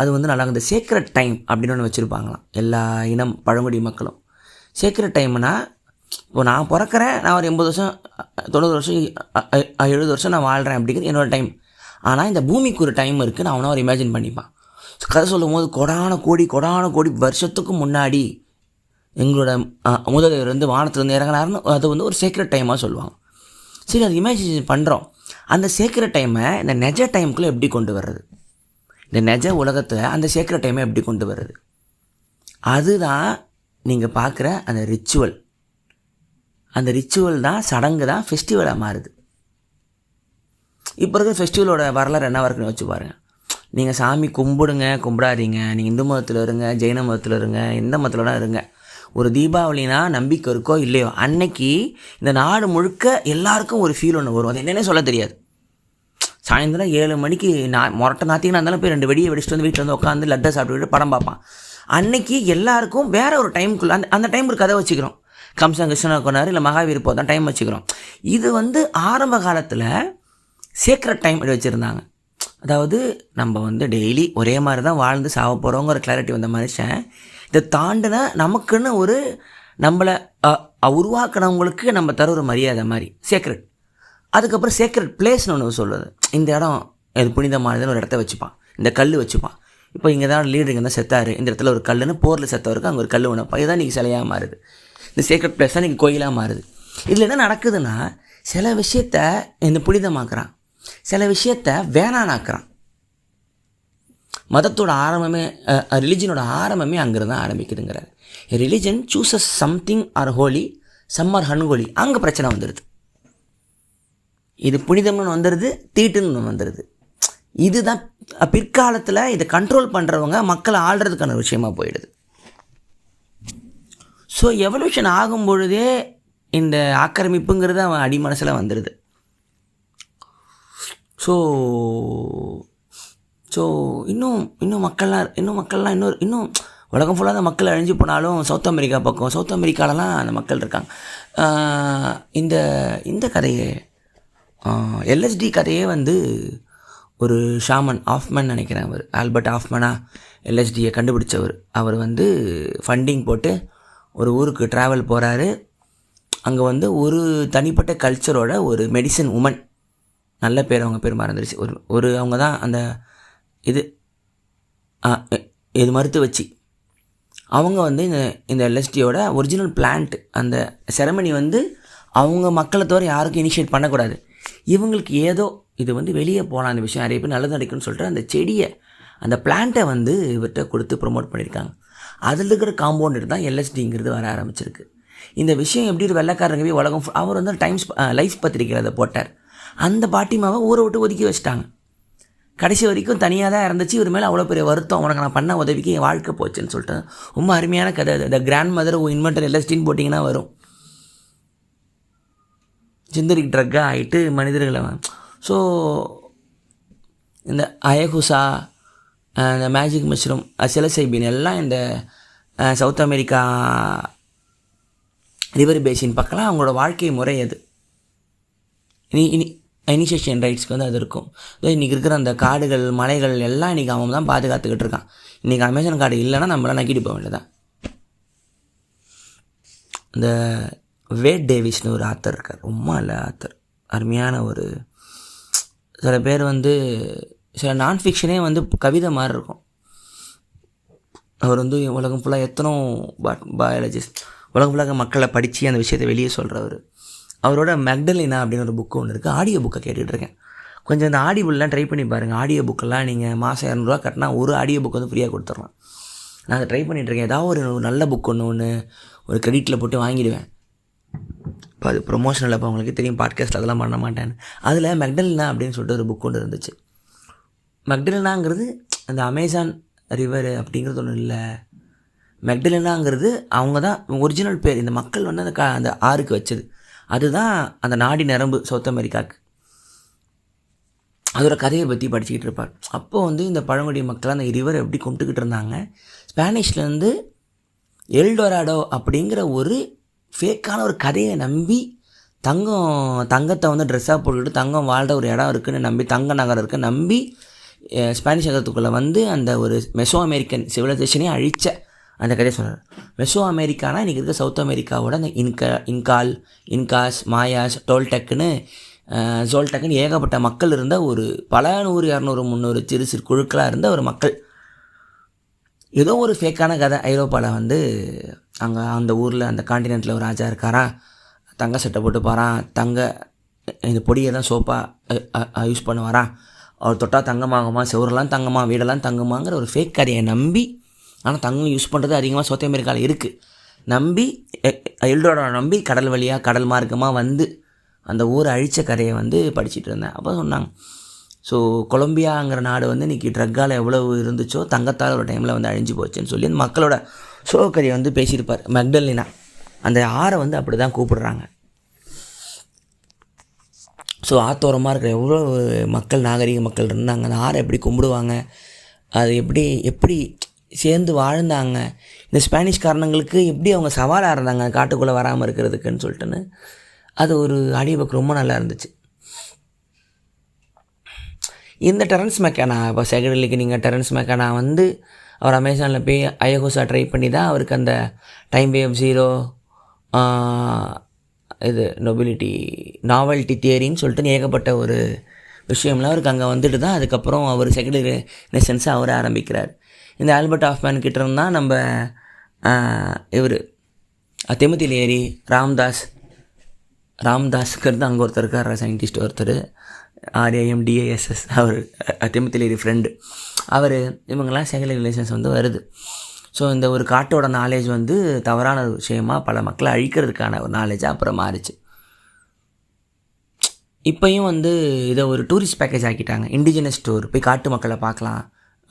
அது வந்து நல்லா இந்த சேக்ரெட் டைம் அப்படின்னு ஒன்று வச்சுருப்பாங்களாம் எல்லா இனம் பழங்குடி மக்களும். சேக்ரெட் டைம்னா இப்போ நான் பிறக்கிறேன், நான் ஒரு 80 வருஷம் 90 வருஷம் 70 வருஷம் நான் வாழ்கிறேன் அப்படிங்கிறது என்னோடய டைம். ஆனால் இந்த பூமிக்கு ஒரு டைம் இருக்குது, நான் அவனை ஒரு இமேஜின் பண்ணிப்பான். கதை சொல்லும் போது கொடான கோடி வருஷத்துக்கு முன்னாடி எங்களோட முதல்வர் வந்து வானத்துலேருந்து இறங்கினாருன்னு அது வந்து ஒரு சேக்ரெட் டைமாக சொல்லுவாங்க. சரி, அது இமேஜினேஷன் பண்ணுறோம். அந்த சேக்ரெட் டைமை இந்த நெஜ டைமுக்குள்ளே எப்படி கொண்டு வர்றது, இந்த நெஜ உலகத்தில் அந்த சேக்ரெட் டைமை எப்படி கொண்டு வர்றது, அதுதான் நீங்கள் பார்க்குற அந்த ரிச்சுவல். அந்த ரிச்சுவல் தான், சடங்கு தான் ஃபெஸ்டிவலாக மாறுது. இப்போ இருக்கிற ஃபெஸ்டிவலோட வரலாறு என்ன இருக்குன்னு வச்சு பாருங்கள். நீங்கள் சாமி கும்பிடாதீங்க, நீங்கள் இந்து மதத்தில் இருங்க, ஜெயின மதத்தில் இருங்க, எந்த மதத்தில் இருங்க, ஒரு தீபாவளினா நம்பிக்கை இருக்கோ இல்லையோ அன்னைக்கு இந்த நாடு முழுக்க எல்லாருக்கும் ஒரு ஃபீல் ஒன்று வரும். அது என்னென்னே சொல்ல தெரியாது. சாயந்தரம் 7 மணிக்கு மொரட்டை நாத்திங்கன்னா இருந்தாலும் போய் 2 வெடியை வெடிச்சிட்டு வந்து வீட்டில் வந்து உட்காந்து லட்டை சாப்பிட்டுக்கிட்டு படம் பார்ப்பான். அன்னைக்கு எல்லாருக்கும் வேறு ஒரு டைமுக்குள்ளே அந்த டைம் ஒரு கதை வச்சுக்கிறோம். கம்சன் கிருஷ்ணன் கொண்டாரு இல்லை மகாவீர் போதான் டைம் வச்சுக்கிறோம். இது வந்து ஆரம்ப காலத்தில் சீக்ரெட் டைம் அப்படி வச்சுருந்தாங்க. அதாவது நம்ம வந்து டெய்லி ஒரே மாதிரி தான் வாழ்ந்து சாவ போகிறோங்கிற கிளாரிட்டி வந்த மனுஷன் இதை தாண்டின நமக்குன்னு ஒரு நம்மளை உருவாக்கினவங்களுக்கு நம்ம தர ஒரு மரியாதை மாதிரி சேக்ரெட். அதுக்கப்புறம் சேக்ரெட் பிளேஸ்னு ஒன்று சொல்லுது. இந்த இடம் இது புனிதமானதுன்னு ஒரு இடத்த வச்சுப்பான், இந்த கல் வச்சுப்பான். இப்போ இங்கே தான் லீடர் இங்கே தான் செத்தார், இந்த இடத்துல ஒரு கல்லுன்னு போரில் செத்தவருக்கு அங்கே ஒரு கல் ஒன்று இதுதான் இன்றைக்கி சிலையாக மாறுது. இந்த சேக்ரெட் பிளேஸ் தான் இன்றைக்கி கோயிலாக மாறுது. இதில் என்ன நடக்குதுன்னா, சில விஷயத்த இந்த புனிதமாக்குறான், சில விஷயத்த வேணானாக்குறான். மதத்தோட ஆரம்பமே ரிலிஜனோட ஆரம்பமே அங்கிருந்து தான் ஆரம்பிக்குதுங்கிறார். Religion chooses something are holy, some are unholy. அங்கே பிரச்சனை வந்துடுது. இது புனிதம்னு வந்துடுது, தீட்டுன்னு வந்துடுது. இதுதான் பிற்காலத்தில் இதை கண்ட்ரோல் பண்ணுறவங்க மக்களை ஆள்றதுக்கான விஷயமாக போயிடுது. ஸோ எவல்யூஷன் ஆகும் பொழுதே இந்த ஆக்கிரமிப்புங்கிறது அவன் அடிமனசில் வந்துடுது. ஸோ இன்னும் மக்கள்லாம் இன்னும் உலகம் ஃபுல்லாக அந்த மக்கள் அழிஞ்சு போனாலும் சவுத் அமெரிக்காலலாம் அந்த மக்கள் இருக்காங்க. இந்த கதையே எல்எஸ்டி கதையே வந்து ஒரு ஷாமன் ஆஃப்மேன் நினைக்கிறேன், அவர் ஆல்பர்ட் ஆஃப்மேனா எல்எஸ்டியை கண்டுபிடிச்சவர். அவர் வந்து ஃபண்டிங் போட்டு ஒரு ஊருக்கு ட்ராவல் போகிறாரு. அங்கே வந்து ஒரு தனிப்பட்ட கல்ச்சரோட ஒரு மெடிசன் உமன், நல்ல பேர், அவங்க பேர் மறந்துருச்சு, ஒரு அவங்க தான் அந்த இது மறுத்து வச்சு அவங்க வந்து இந்த எல்எஸ்டியோட ஒரிஜினல் பிளான்ட் அந்த செரமனி வந்து அவங்க மக்களை தவிர யாருக்கும் இனிஷியேட் பண்ணக்கூடாது. இவங்களுக்கு ஏதோ இது வந்து வெளியே போகலாம், அந்த விஷயம் நிறைய பேர் நல்லது நடக்குன்னு சொல்லிட்டு அந்த செடியை அந்த பிளான்ட்டை வந்து இவர்கிட்ட கொடுத்து ப்ரொமோட் பண்ணியிருக்காங்க. அதில் இருக்கிற காம்பவுண்டர் தான் எல்எஸ்டிங்கிறது வர ஆரம்பிச்சிருக்கு. இந்த விஷயம் எப்படி ஒரு வெள்ளைக்காரங்க போய் உலகம் அவர் வந்து லைஃப் பத்திரிக்கையில் அதை போட்டார். அந்த பாட்டிமாவை ஊரை விட்டு ஒதுக்கி வச்சிட்டாங்க. கடைசி வரைக்கும் தனியாக தான் இருந்துச்சு. இவர் மேலே அவ்வளோ பெரிய வருத்தம், உனக்கு நான் பண்ண உதவிக்கு என் வாழ்க்கை போச்சுன்னு சொல்லிட்டு ரொம்ப அருமையான கதை. அது த கிராண்ட் மதர் இன்வென்டர் எல்எஸ்டின்னு போட்டிங்கன்னா வரும். சிந்தரிக் ட்ரக்காக ஆகிட்டு மனிதர்களை. ஸோ இந்த அயகுசா, இந்த மேஜிக் மஷ்ரூம், சிலசைபின் எல்லாம் இந்த சவுத் அமெரிக்கா ரிவர் பேசின் பக்கம்லாம் அவங்களோட வாழ்க்கை முறை அது. இனிஷியேஷன் ரைட்ஸ்க்கு வந்து அது இருக்கும். இன்றைக்கி இருக்கிற அந்த காடுகள் மலைகள் எல்லாம் இன்றைக்கி அவன் தான் பாதுகாத்துக்கிட்டு இருக்கான். இன்றைக்கி அமேசான் காடு இல்லைன்னா நம்மளாம் நக்கிட்டு போக வேண்டியதான். இந்த வேட் டேவிஸ்னு ஒரு ஆத்தர் இருக்கார், ரொம்ப நல்ல ஆத்தர், அருமையான ஒரு. சில பேர் வந்து சில நான் ஃபிக்ஷனே வந்து கவிதை மாதிரி இருக்கும். அவர் வந்து உலகம் ஃபுல்லாக எத்தனோ பயாலஜிஸ்ட் உலகம் ஃபுல்லாக மக்களை படித்து அந்த விஷயத்தை வெளியே சொல்கிறவர். அவரோட மெக்டலினா அப்படின்னு ஒரு புக்கு ஒன்று இருக்குது. ஆடியோ புக்கை கேட்டுட்ருக்கேன். கொஞ்சம் இந்த ஆடியோபுல்லாம் ட்ரை பண்ணி பாருங்கள். ஆடியோ புக்கெல்லாம் நீங்கள் மாதம் 200 கட்டினா ஒரு ஆடியோ புக் வந்து ஃப்ரீயாக கொடுத்துட்லாம். நான் அதை ட்ரை பண்ணிகிட்ருக்கேன். ஏதாவது ஒரு நல்ல புக் ஒன்று ஒரு கிரெடிட்டில் போட்டு வாங்கிடுவேன். இப்போ அது ப்ரொமோஷனில் இப்போ அவங்களுக்கு தெரியும், பாட்காஸ்ட் அதெல்லாம் பண்ண மாட்டேன்னு. அதில் மெக்டலினா அப்படின்னு சொல்லிட்டு ஒரு புக் ஒன்று இருந்துச்சு. மெக்டலினாங்கிறது அந்த அமேசான் ரிவர் அப்படிங்கிறது ஒன்றும் இல்லை. மெக்டலினாங்கிறது அவங்க தான் ஒரிஜினல் பேர். இந்த மக்கள் வந்து அந்த ஆறுக்கு வச்சது. அதுதான் அந்த நாடி நரம்பு சவுத் அமெரிக்காவுக்கு. அதோட கதையை பற்றி படிச்சுக்கிட்டு இருப்பார். அப்போது வந்து இந்த பழங்குடி மக்கள் அந்த ரிவரை எப்படி கும்பிட்டுக்கிட்டு இருந்தாங்க. ஸ்பானிஷ்லேருந்து எல்டொராடோ அப்படிங்கிற ஒரு ஃபேக்கான ஒரு கதையை நம்பி தங்கத்தை வந்து ட்ரெஸ்ஸாக போட்டுக்கிட்டு தங்கம் வாழ்கிற ஒரு இடம் இருக்குதுன்னு நம்பி, தங்க நகரம் இருக்குன்னு நம்பி ஸ்பானிஷ் நகரத்துக்குள்ளே வந்து அந்த ஒரு மெசோ அமெரிக்கன் சிவிலைசேஷனே அழித்த அந்த கதையை சொல்கிறார். மெசோ அமெரிக்கானா இன்றைக்கி இருக்க சவுத் அமெரிக்காவோட அந்த இன்காஸ், மாயாஸ், ஜோல்டக்குன்னு ஏகப்பட்ட மக்கள் இருந்த ஒரு பல 100, 200, 300 சிறு சிறு குழுக்களாக இருந்த ஒரு மக்கள். ஏதோ ஒரு ஃபேக்கான கதை. ஐரோப்பாவில் வந்து அங்கே அந்த ஊரில் அந்த காண்டினென்ட்டில் ஒரு ராஜா இருக்காராம், தங்க சட்டை போட்டு பாரான், இந்த பொடியை தான் சோப்பாக யூஸ் பண்ணுவாராம், அவர் தொட்டால் தங்கமாகுமா, செவரெல்லாம் தங்கமா, வீடெல்லாம் தங்கமாங்கிற ஒரு ஃபேக் கதையை நம்பி, ஆனால் தங்கம் யூஸ் பண்ணுறது அதிகமாக சவுத் அமெரிக்காவில் இருக்குது நம்பி, எல்டோரா நம்பி கடல் வழியாக கடல் மார்க்கமாக வந்து அந்த ஊரை அழித்த கதையை வந்து படிச்சுட்டு இருந்தேன். அப்போ சொன்னாங்க, ஸோ கொலம்பியாங்கிற நாடு வந்து இன்றைக்கி ட்ரக்கால் எவ்வளவு இருந்துச்சோ தங்கத்தால் ஒரு டைமில் வந்து அழிஞ்சு போச்சுன்னு சொல்லி அந்த மக்களோட சோகக்கதையை வந்து பேசியிருப்பார். மெக்டலினா அந்த ஆறை வந்து அப்படி தான் கூப்பிடுறாங்க. ஸோ ஆத்தோரமாக இருக்கிற எவ்வளோ மக்கள், நாகரிக மக்கள் இருந்தாங்க, அந்த ஆறை எப்படி கும்பிடுவாங்க, அது எப்படி சேர்ந்து வாழ்ந்தாங்க, இந்த ஸ்பானிஷ்காரனுங்களுக்கு எப்படி அவங்க சவாலாக இருந்தாங்க காட்டுக்குள்ளே வராமல் இருக்கிறதுக்குன்னு சொல்லிட்டுன்னு அது ஒரு ஆடியோ புக் ரொம்ப நல்லா இருந்துச்சு. இந்த டெரன்ஸ் மெக்கானா, இப்போ செகண்டலிக்கு நீங்கள் டெரன்ஸ் மெக்கானா வந்து அவர் அமேசானில் போய் அயகோசா ட்ரை பண்ணி தான் அவருக்கு அந்த டைம் வேவ் 0 இது நாவல்ட்டி தியரின்னு சொல்லிட்டு ஏகப்பட்ட ஒரு விஷயம்லாம் அவருக்கு அங்கே வந்துட்டு தான் அதுக்கப்புறம் அவர் செகண்டரி ரெனெசன்ஸை அவர் ஆரம்பிக்கிறார். இந்த ஆல்பர்ட் ஹாஃப்மேன் கிட்ட இருந்தால் நம்ம இவர் திமோத்தி லேரி, ராம்தாஸுங்கிறது அங்கே ஒருத்தர் இருக்கார், சயின்டிஸ்ட் ஒருத்தர், RAMDASS, அவர் திமோத்தி லேரி ஃப்ரெண்டு, அவர் இவங்கெல்லாம் செகண்டரி ரிலேஷன்ஸ் வந்து வருது. ஸோ இந்த ஒரு காட்டோட நாலேஜ் வந்து தவறான விஷயமாக பல மக்களை அழிக்கிறதுக்கான ஒரு நாலேஜாக அப்புறம் மாறிச்சு. இப்போயும் வந்து இதை ஒரு டூரிஸ்ட் பேக்கேஜ் ஆக்கிட்டாங்க. இண்டிஜினஸ் டூர், போய் காட்டு மக்களை பார்க்கலாம்,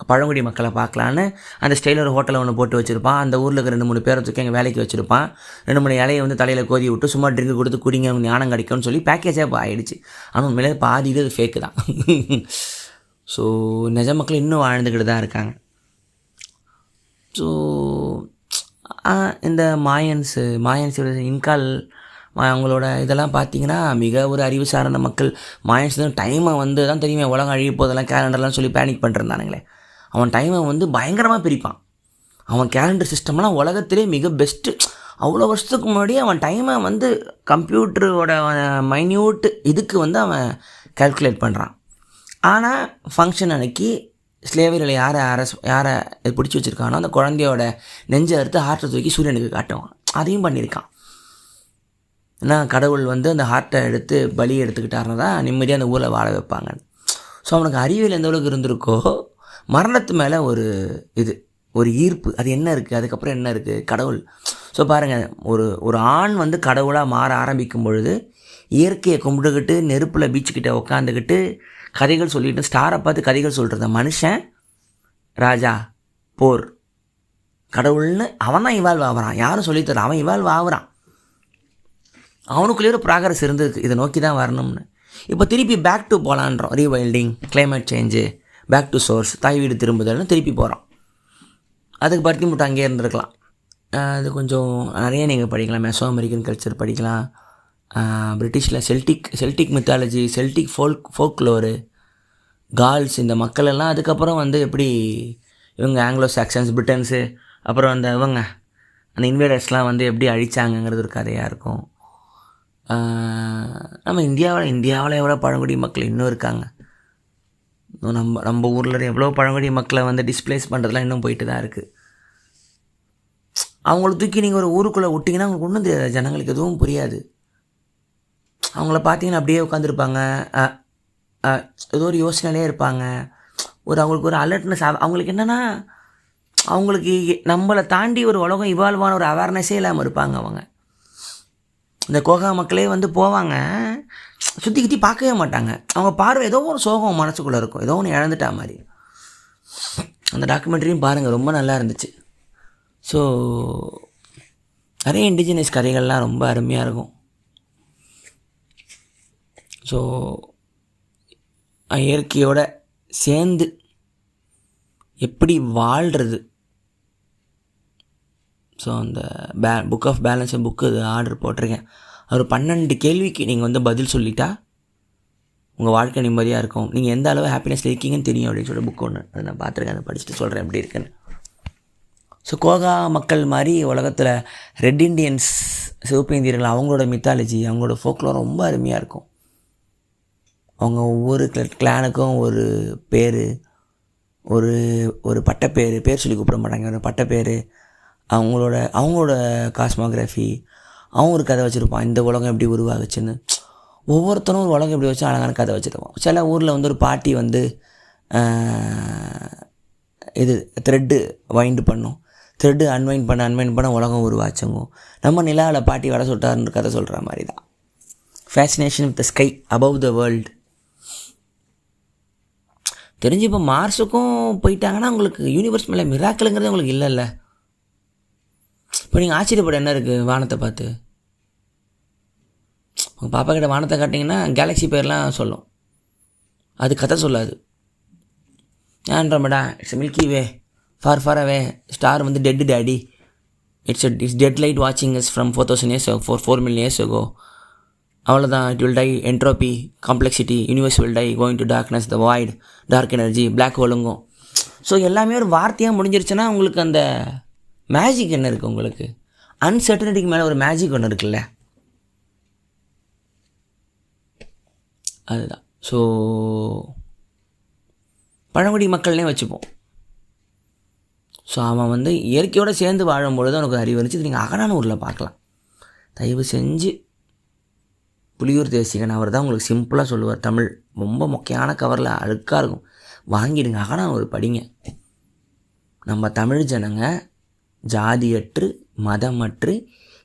பழங்குடி மக்களை பார்க்கலான்னு அந்த ஸ்டைலில் ஒரு ஹோட்டலை ஒன்று போட்டு வச்சுருப்பான். அந்த ஊரில் இருக்க 2-3 பேரை தூக்கி அங்கே வேலைக்கு வச்சுருப்பான். 2-3 இலையை வந்து தலையில் கோதி விட்டு சும்மா ட்ரிங்க் கொடுத்து குடிங்க ஞானம் கிடைக்கும்னு சொல்லி பேக்கேஜாக இப்போ ஆகிடுச்சு. ஆனால் உண்மையிலே பாதி இது ஃபேக்கு தான். ஸோ நிஜ மக்கள் இன்னும் வாழ்ந்துக்கிட்டு தான் இருக்காங்க. ஸோ இந்த மாயன்ஸ் இன்கால் அவங்களோட இதெல்லாம் பார்த்திங்கன்னா மிக ஒரு அறிவு சார்ந்த மக்கள். மாயன்ஸ் தான் டைமை வந்து தான் தெரியுமே, உலகம் அழிய போதெல்லாம் கேலண்டர்லாம் சொல்லி பேனிக் பண்ணிருந்தானுங்களே. அவன் டைமை வந்து பயங்கரமாக பிரிப்பான். அவன் கேலண்டர் சிஸ்டம்லாம் உலகத்திலே மிக பெஸ்ட்டு. அவ்வளோ வருஷத்துக்கு முன்னாடி அவன் டைமை வந்து கம்ப்யூட்டரோட மைன்யூட் இதுக்கு வந்து அவன் கால்குலேட் பண்ணுறான். ஆனால் ஃபங்க்ஷன் அன்னைக்கு ஸ்லேவரில் யாரை பிடிச்சி வச்சுருக்கானோ அந்த குழந்தையோட நெஞ்சை அறுத்து ஹார்ட்டை தூக்கி சூரியனுக்கு காட்டுவான். அதையும் பண்ணியிருக்கான். ஏன்னா கடவுள் வந்து அந்த ஹார்ட்டை எடுத்து பலி எடுத்துக்கிட்டாருன்னா தான் நிம்மதியாக அந்த ஊரில் வாழ வைப்பாங்க. ஸோ அவனுக்கு அறிவியல் எந்த அளவுக்கு இருந்திருக்கோ, மரணத்து மேலே ஒரு ஈர்ப்பு, அது என்ன இருக்குது, அதுக்கப்புறம் என்ன இருக்குது, கடவுள். ஸோ பாருங்கள், ஒரு ஆண் வந்து கடவுளாக மாற ஆரம்பிக்கும் பொழுது இயற்கையை கும்பிட்டுக்கிட்டு நெருப்பில் பீச்சுக்கிட்ட உட்காந்துக்கிட்டு கதைகள் சொல்லிட்டு ஸ்டாரை பார்த்து கதைகள் சொல்கிறத மனுஷன் ராஜா போர் கடவுள்னு அவன் தான் இவால்வ் ஆகிறான். யாரும் சொல்லித்தர, அவன் இவால்வ் ஆகுறான். அவனுக்குள்ளேயே ஒரு ப்ராக்ரஸ் இருந்தது, இதை நோக்கி தான் வரணும்னு. இப்போ திருப்பி பேக் டு போகலான்றோம். Rewilding, climate change, back to source, தாய் வீடு திரும்புதல்னு திருப்பி போகிறோம். அதுக்கு பருத்தி முட்டை அங்கேயே இருந்திருக்கலாம். அது கொஞ்சம் நிறைய நீங்கள் படிக்கலாம். மெசோ அமெரிக்கன் கல்ச்சர் படிக்கலாம். பிரிட்டிஷில் செல்டிக் மித்தாலஜி, செல்டிக் ஃபோக்லோரு, கால்ஸ், இந்த மக்கள் எல்லாம் அதுக்கப்புறம் வந்து எப்படி இவங்க ஆங்கிலோ சாக்சன்ஸ், பிரிட்டன்ஸு, அப்புறம் அந்த அந்த இன்வேடர்ஸ்லாம் வந்து எப்படி அழிச்சாங்கங்கிறது ஒரு கதையாக இருக்கும். நம்ம இந்தியாவில் எவ்வளோ பழங்குடி மக்கள் இன்னும் இருக்காங்க. நம்ம ஊரில் எவ்வளோ பழங்குடி மக்களை வந்து டிஸ்பிளேஸ் பண்ணுறதுலாம் இன்னும் போயிட்டு தான் இருக்குது. அவங்கள தூக்கி நீங்கள் ஒரு ஊருக்குள்ளே விட்டிங்கன்னா அவங்களுக்கு ஒன்றும் தெரியாது, ஜனங்களுக்கு எதுவும் புரியாது. அவங்கள பார்த்தீங்கன்னா அப்படியே உட்காந்துருப்பாங்க, ஏதோ ஒரு யோசனையிலே இருப்பாங்க. அவங்களுக்கு ஒரு அலர்ட்னஸ். அவங்களுக்கு என்னென்னா, அவங்களுக்கு நம்மளை தாண்டி ஒரு உலகம் இவால்வான ஒரு அவேர்னஸே இல்லாமல் இருப்பாங்க. அவங்க இந்த கோகா மக்களே வந்து போவாங்க, சுற்றி கித்தி பார்க்கவே மாட்டாங்க. அவங்க பார்வை ஏதோ ஒரு சோகம் மனசுக்குள்ளே இருக்கும், ஏதோ ஒன்று இழந்துட்டா மாதிரி. அந்த டாக்குமெண்ட்ரியும் பாருங்கள், ரொம்ப நல்லா இருந்துச்சு. ஸோ நிறைய இண்டிஜினஸ் கதைகள்லாம் ரொம்ப அருமையாக இருக்கும். ஸோ இயற்கையோடு சேர்ந்து எப்படி வாழ்கிறது. ஸோ அந்த book of balance book order போட்டிருக்கேன். ஒரு 12 கேள்விக்கு நீங்கள் வந்து பதில் சொல்லிட்டா உங்கள் வாழ்க்கை நிம்மதியாக இருக்கும். நீங்கள் எந்த அளவு ஹாப்பினஸில் இருக்கீங்கன்னு தெரியும் அப்படின்னு சொல்லி புக் ஒன்று அதை நான் பார்த்துருக்கேன். அதை படிச்சுட்டு சொல்கிறேன் எப்படி இருக்குன்னு. ஸோ கோகா மக்கள் மாதிரி உலகத்தில் ரெட் இண்டியன்ஸ், சிவப்பு இந்தியர்கள், அவங்களோட மித்தாலஜி, அவங்களோட ஃபோக்லோர் ரொம்ப அருமையாக இருக்கும். அவங்க ஒவ்வொரு கிளானுக்கும் ஒரு பேர், ஒரு பேர் சொல்லி கூப்பிட மாட்டாங்க, ஒரு பட்டப்பேர், அவங்களோட காஸ்மோகிராஃபி, அவங்க ஒரு கதை வச்சுருப்பான், இந்த உலகம் எப்படி உருவாகுச்சுன்னு. ஒவ்வொருத்தரும் ஒரு உலகம் எப்படி வச்சு அழகான கதை வச்சுருப்பான். சில ஊரில் வந்து ஒரு பாட்டி வந்து இது த்ரெட்டு வைண்டு பண்ணும், த்ரெட்டு அன்வைண்ட் பண்ண உலகம் உருவாச்சுங்க. நம்ம நிலாவில் பாட்டி வடை சுட்டாருன்னு கதை சொல்கிற மாதிரி தான். Fascination with the sky above the world. தெரிஞ்சு இப்போ மார்ஸுக்கும் போயிட்டாங்கன்னா உங்களுக்கு யூனிவர்ஸ் மேலே மிராக்கிளுங்கிறது உங்களுக்கு இல்லைல்ல. இப்போ நீங்கள் ஆச்சரியப்பட என்ன இருக்குது வானத்தை பார்த்து? உங்கள் பாப்பா கிட்ட வானத்தை காட்டிங்கன்னா கேலக்ஸி பேர்லாம் சொல்லும், அது கதை சொல்லாது. ஏன்றமடா it's milky way, far far away, star வந்து dead daddy, it's dead light வாட்சிங் is from 4000 years ago, 4 million years ago. அவ்வளோதான். It will die, entropy, complexity, universe will die, going to darkness, the void, dark energy, black ஹோலுங்கும். So எல்லாமே ஒரு வார்த்தையாக முடிஞ்சிருச்சுன்னா உங்களுக்கு அந்த magic என்ன இருக்குது? உங்களுக்கு அன்சர்டனிட்டிக்கு மேலே ஒரு மேஜிக் ஒன்று இருக்குல்ல, அதுதான். ஸோ பழங்குடி மக்கள்னே வச்சுப்போம். ஸோ அவன் வந்து இயற்கையோடு சேர்ந்து வாழும்பொழுது அவனுக்கு அறிவு இருந்துச்சு. நீங்கள் அகநானூரில் பார்க்கலாம். தயவு செஞ்சு புலியூர் தேசிகன் அவர் தான் உங்களுக்கு சிம்பிளாக சொல்லுவார். தமிழ் ரொம்ப மொக்கையான கவரில் அழுக்காக இருக்கும், வாங்கிடுங்க, அகநானூறு படிங்க. நம்ம தமிழ் ஜனங்க ஜாதியற்று மதமற்று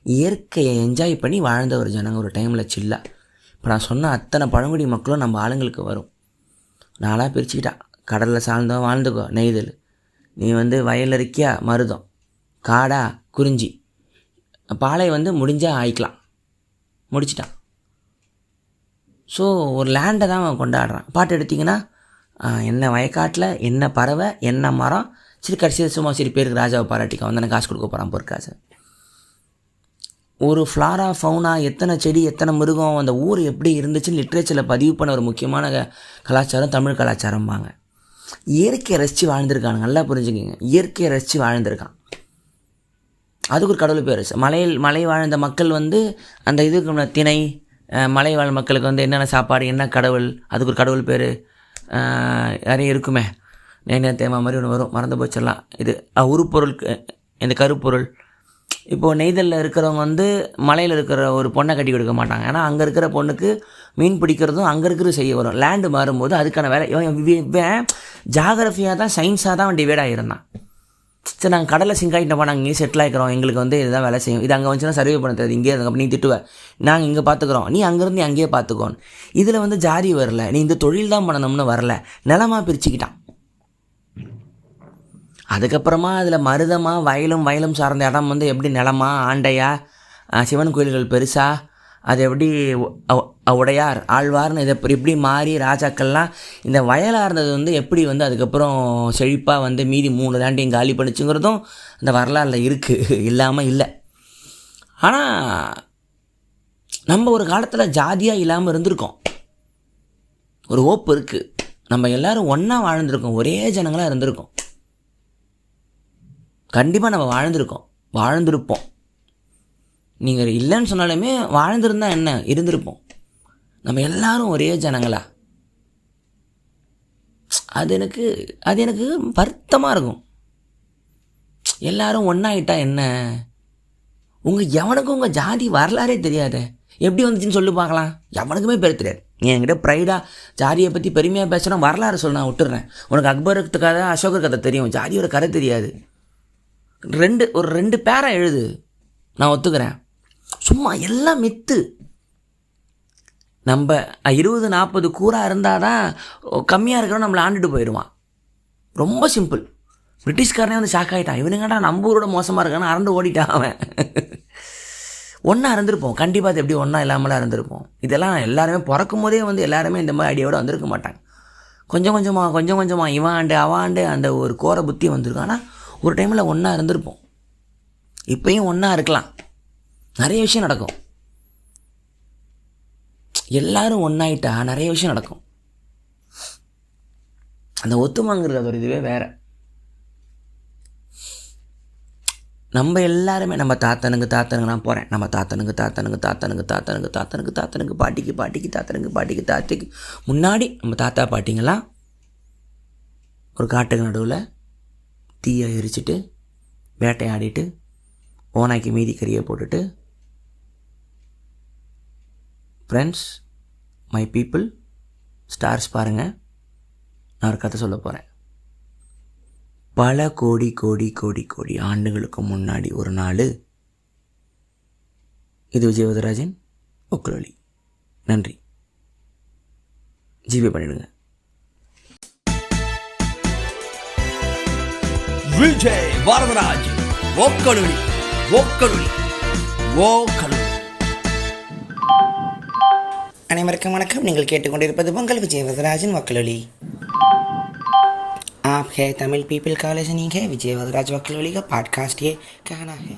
இயற்கையை என்ஜாய் பண்ணி வாழ்ந்த ஒரு ஜனங்க ஒரு டைமில் சில்லா. இப்போ நான் சொன்ன அத்தனை பழங்குடி மக்களும் நம்ம ஆளுங்களுக்கு வரும். நாளாக பிரிச்சுக்கிட்டான். கடலில் சார்ந்தவன் வாழ்ந்துக்கோ நெய்தல், நீ வந்து வயலில் இருக்கியா மருதம், காடா குறிஞ்சி, பாலை வந்து முடிஞ்சால் ஆயிக்கலாம், முடிச்சிட்டான். ஸோ ஒரு லேண்டை தான் அவன் கொண்டாடுறான். பாட்டு எடுத்திங்கன்னா என்ன வயக்காட்டில் என்ன பறவை என்ன மரம், சரி கடைசியில் சும்மா சரி பேருக்கு ராஜாவை பாராட்டிக்க வந்து காசு கொடுக்க போகிறான் பொற்காசு. ஒரு ஃப்ளாரா ஃபவுனா, எத்தனை செடி எத்தனை மிருகம், அந்த ஊர் எப்படி இருந்துச்சுன்னு லிட்ரேச்சரில் பதிவு பண்ண ஒரு முக்கியமான கலாச்சாரம் தமிழ் கலாச்சாரம்பாங்க. இயற்கையை ரசித்து வாழ்ந்துருக்காங்க. நல்லா புரிஞ்சுக்கிங்க, இயற்கையை ரசித்து வாழ்ந்துருக்கான். அதுக்கு ஒரு கடவுள் பேர். மலை வாழ்ந்த மக்கள் வந்து அந்த இதுக்கு திணை, மலை வாழ் மக்களுக்கு வந்து என்னென்ன சாப்பாடு, என்ன கடவுள், அதுக்கு ஒரு கடவுள் பேர் நிறைய இருக்குமே. தேமா மாதிரி ஒன்று வரும், மறந்து போச்சிடலாம். இது உருப்பொருள், இந்த கருப்பொருள். இப்போது நெய்தலில் இருக்கிறவங்க வந்து மலையில் இருக்கிற ஒரு பொண்ணை கட்டி கொடுக்க மாட்டாங்க. ஏன்னா அங்கே இருக்கிற பொண்ணுக்கு மீன் பிடிக்கிறதும் அங்கே இருக்கிறது செய்ய வரும். லேண்டு மாறும்போது அதுக்கான வேலை இவன் ஜாகிரஃபியாக தான் சயின்ஸாக தான் அவன் டிவைட் ஆகியிருந்தான். சரி நாங்கள் கடலில் சிங்காயிட்டப்போ நாங்கள் இங்கே செட்டில் ஆகிக்கிறோம், எங்களுக்கு வந்து இதுதான் வேலை செய்யும், இது அங்கே வந்துச்சுன்னா சர்வே பண்ண தெரியாது, இங்கே இருந்தப்போ நீ திட்டுவேன், நாங்கள் இங்கே பார்த்துக்குறோம், நீ அங்கேருந்து நீ அங்கேயே பார்த்துக்கோன்னு. இதில் வந்து ஜாதி வரல, நீ இந்த தொழில் தான் பண்ணணும்னு வரல, நிலமாக பிரிச்சுக்கிட்டான். அதுக்கப்புறமா அதில் மருதமாக வயலும் சார்ந்த இடம் வந்து எப்படி நிலமா ஆண்டையா, சிவன் கோயில்கள் பெருசா, அது எப்படி உடையார் ஆழ்வார்னு இதை இப்படி மாறி ராஜாக்கள்லாம் இந்த வயலாக இருந்தது வந்து எப்படி வந்து அதுக்கப்புறம் செழிப்பாக வந்து மீதி 3 தாண்டியும் காலி பண்ணிச்சுங்கிறதும் அந்த வரலாறில் இருக்குது, இல்லாமல் இல்லை. ஆனால் நம்ம ஒரு காலத்தில் ஜாதியாக இல்லாமல் இருந்திருக்கோம். ஒரு ஓப்பு இருக்குது, நம்ம எல்லோரும் ஒன்றா வாழ்ந்துருக்கோம், ஒரே ஜனங்களாக இருந்திருக்கோம். கண்டிப்பாக நம்ம வாழ்ந்திருப்போம். நீங்கள் இல்லைன்னு சொன்னாலுமே வாழ்ந்திருந்தா என்ன, இருந்திருப்போம். நம்ம எல்லாரும் ஒரே ஜனங்களா, அது எனக்கு வருத்தமாக இருக்கும். எல்லாரும் ஒன்றாயிட்டா என்ன, எவனுக்கும் உங்கள் ஜாதி வரலாறே தெரியாது, எப்படி வந்துச்சுன்னு சொல்லி பார்க்கலாம். எவனுக்குமே பேர் தெரியாது. நீ என்கிட்ட ப்ரைடாக ஜாதியை பற்றி பெருமையாக பேசுனா வரலாறு சொல்ல நான் விட்டுறேன். உனக்கு அக்பருக்கு கதை அசோகர் கதை தெரியும், ஜாதியோட கதை தெரியாது. ஒரு 2 பேரை எழுது, நான் ஒத்துக்கிறேன். சும்மா எல்லாம் மித்து. நம்ம 20-40 கூறாக இருந்தால் தான் கம்மியாக இருக்கிறவன் நம்மளை ஆண்டுட்டு போயிடுவான். ரொம்ப சிம்பிள். பிரிட்டிஷ்காரனே வந்து ஷாக் ஆகிட்டான், இவனுங்கடா நம்ம ஊரோட மோசமாக இருக்கான்னு அரண்டு ஓடிட்டான் அவன். ஒன்றா இருந்திருப்போம் கண்டிப்பாக. அது எப்படி ஒன்றா இல்லாமலாம் இருந்திருப்போம். இதெல்லாம் எல்லாருமே பிறக்கும் போதே வந்து எல்லாருமே இந்த மாதிரி ஐடியாவோட வந்திருக்க மாட்டாங்க. கொஞ்சம் கொஞ்சமாக இவன் ஆண்டு அவாண்டு அந்த ஒரு கோர புத்தி வந்திருக்கும். ஆனால் ஒரு டைமில் ஒன்றா இருந்திருப்போம். இப்போயும் ஒன்றா இருக்கலாம், நிறைய விஷயம் நடக்கும். எல்லாரும் ஒன்றாயிட்டா நிறைய விஷயம் நடக்கும். அந்த ஒத்துமைங்கிறது அது ஒரு இதுவே வேறு. நம்ம எல்லாருமே நம்ம தாத்தனுக்கு நான் போகிறேன், நம்ம தாத்தனுக்கு பாட்டிக்கு முன்னாடி நம்ம தாத்தா பாட்டிங்கெல்லாம் ஒரு காட்டுக்கு நடுவில் தீயை எரிச்சிட்டு வேட்டையாடிட்டு ஓனாய்க்கு மீதி கறியை போட்டுட்டு, ஃப்ரெண்ட்ஸ், மை பீப்புள், ஸ்டார்ஸ் பாருங்கள், நான் ஒரு கதை சொல்ல போகிறேன். பல கோடி கோடி கோடி கோடி ஆண்டுகளுக்கு முன்னாடி ஒரு நாள். இது விஜயவதராஜன் ஒக்கலொலி. நன்றி. ஜிபே பண்ணிடுங்க. விஜய் வரதராஜ் ஒக்கலொலி ஒக்கலொலி ஓக்கலொலி. அனைவருக்கும் வணக்கம். நீங்கள் கேட்டுக்கொண்டிருப்பது உங்கள் விஜய் வரதராஜன் वकलोली. आप है तमिल पीपल का लिसनिंग है विजय वरदराज वकलोली का पॉडकास्ट ये कहना है.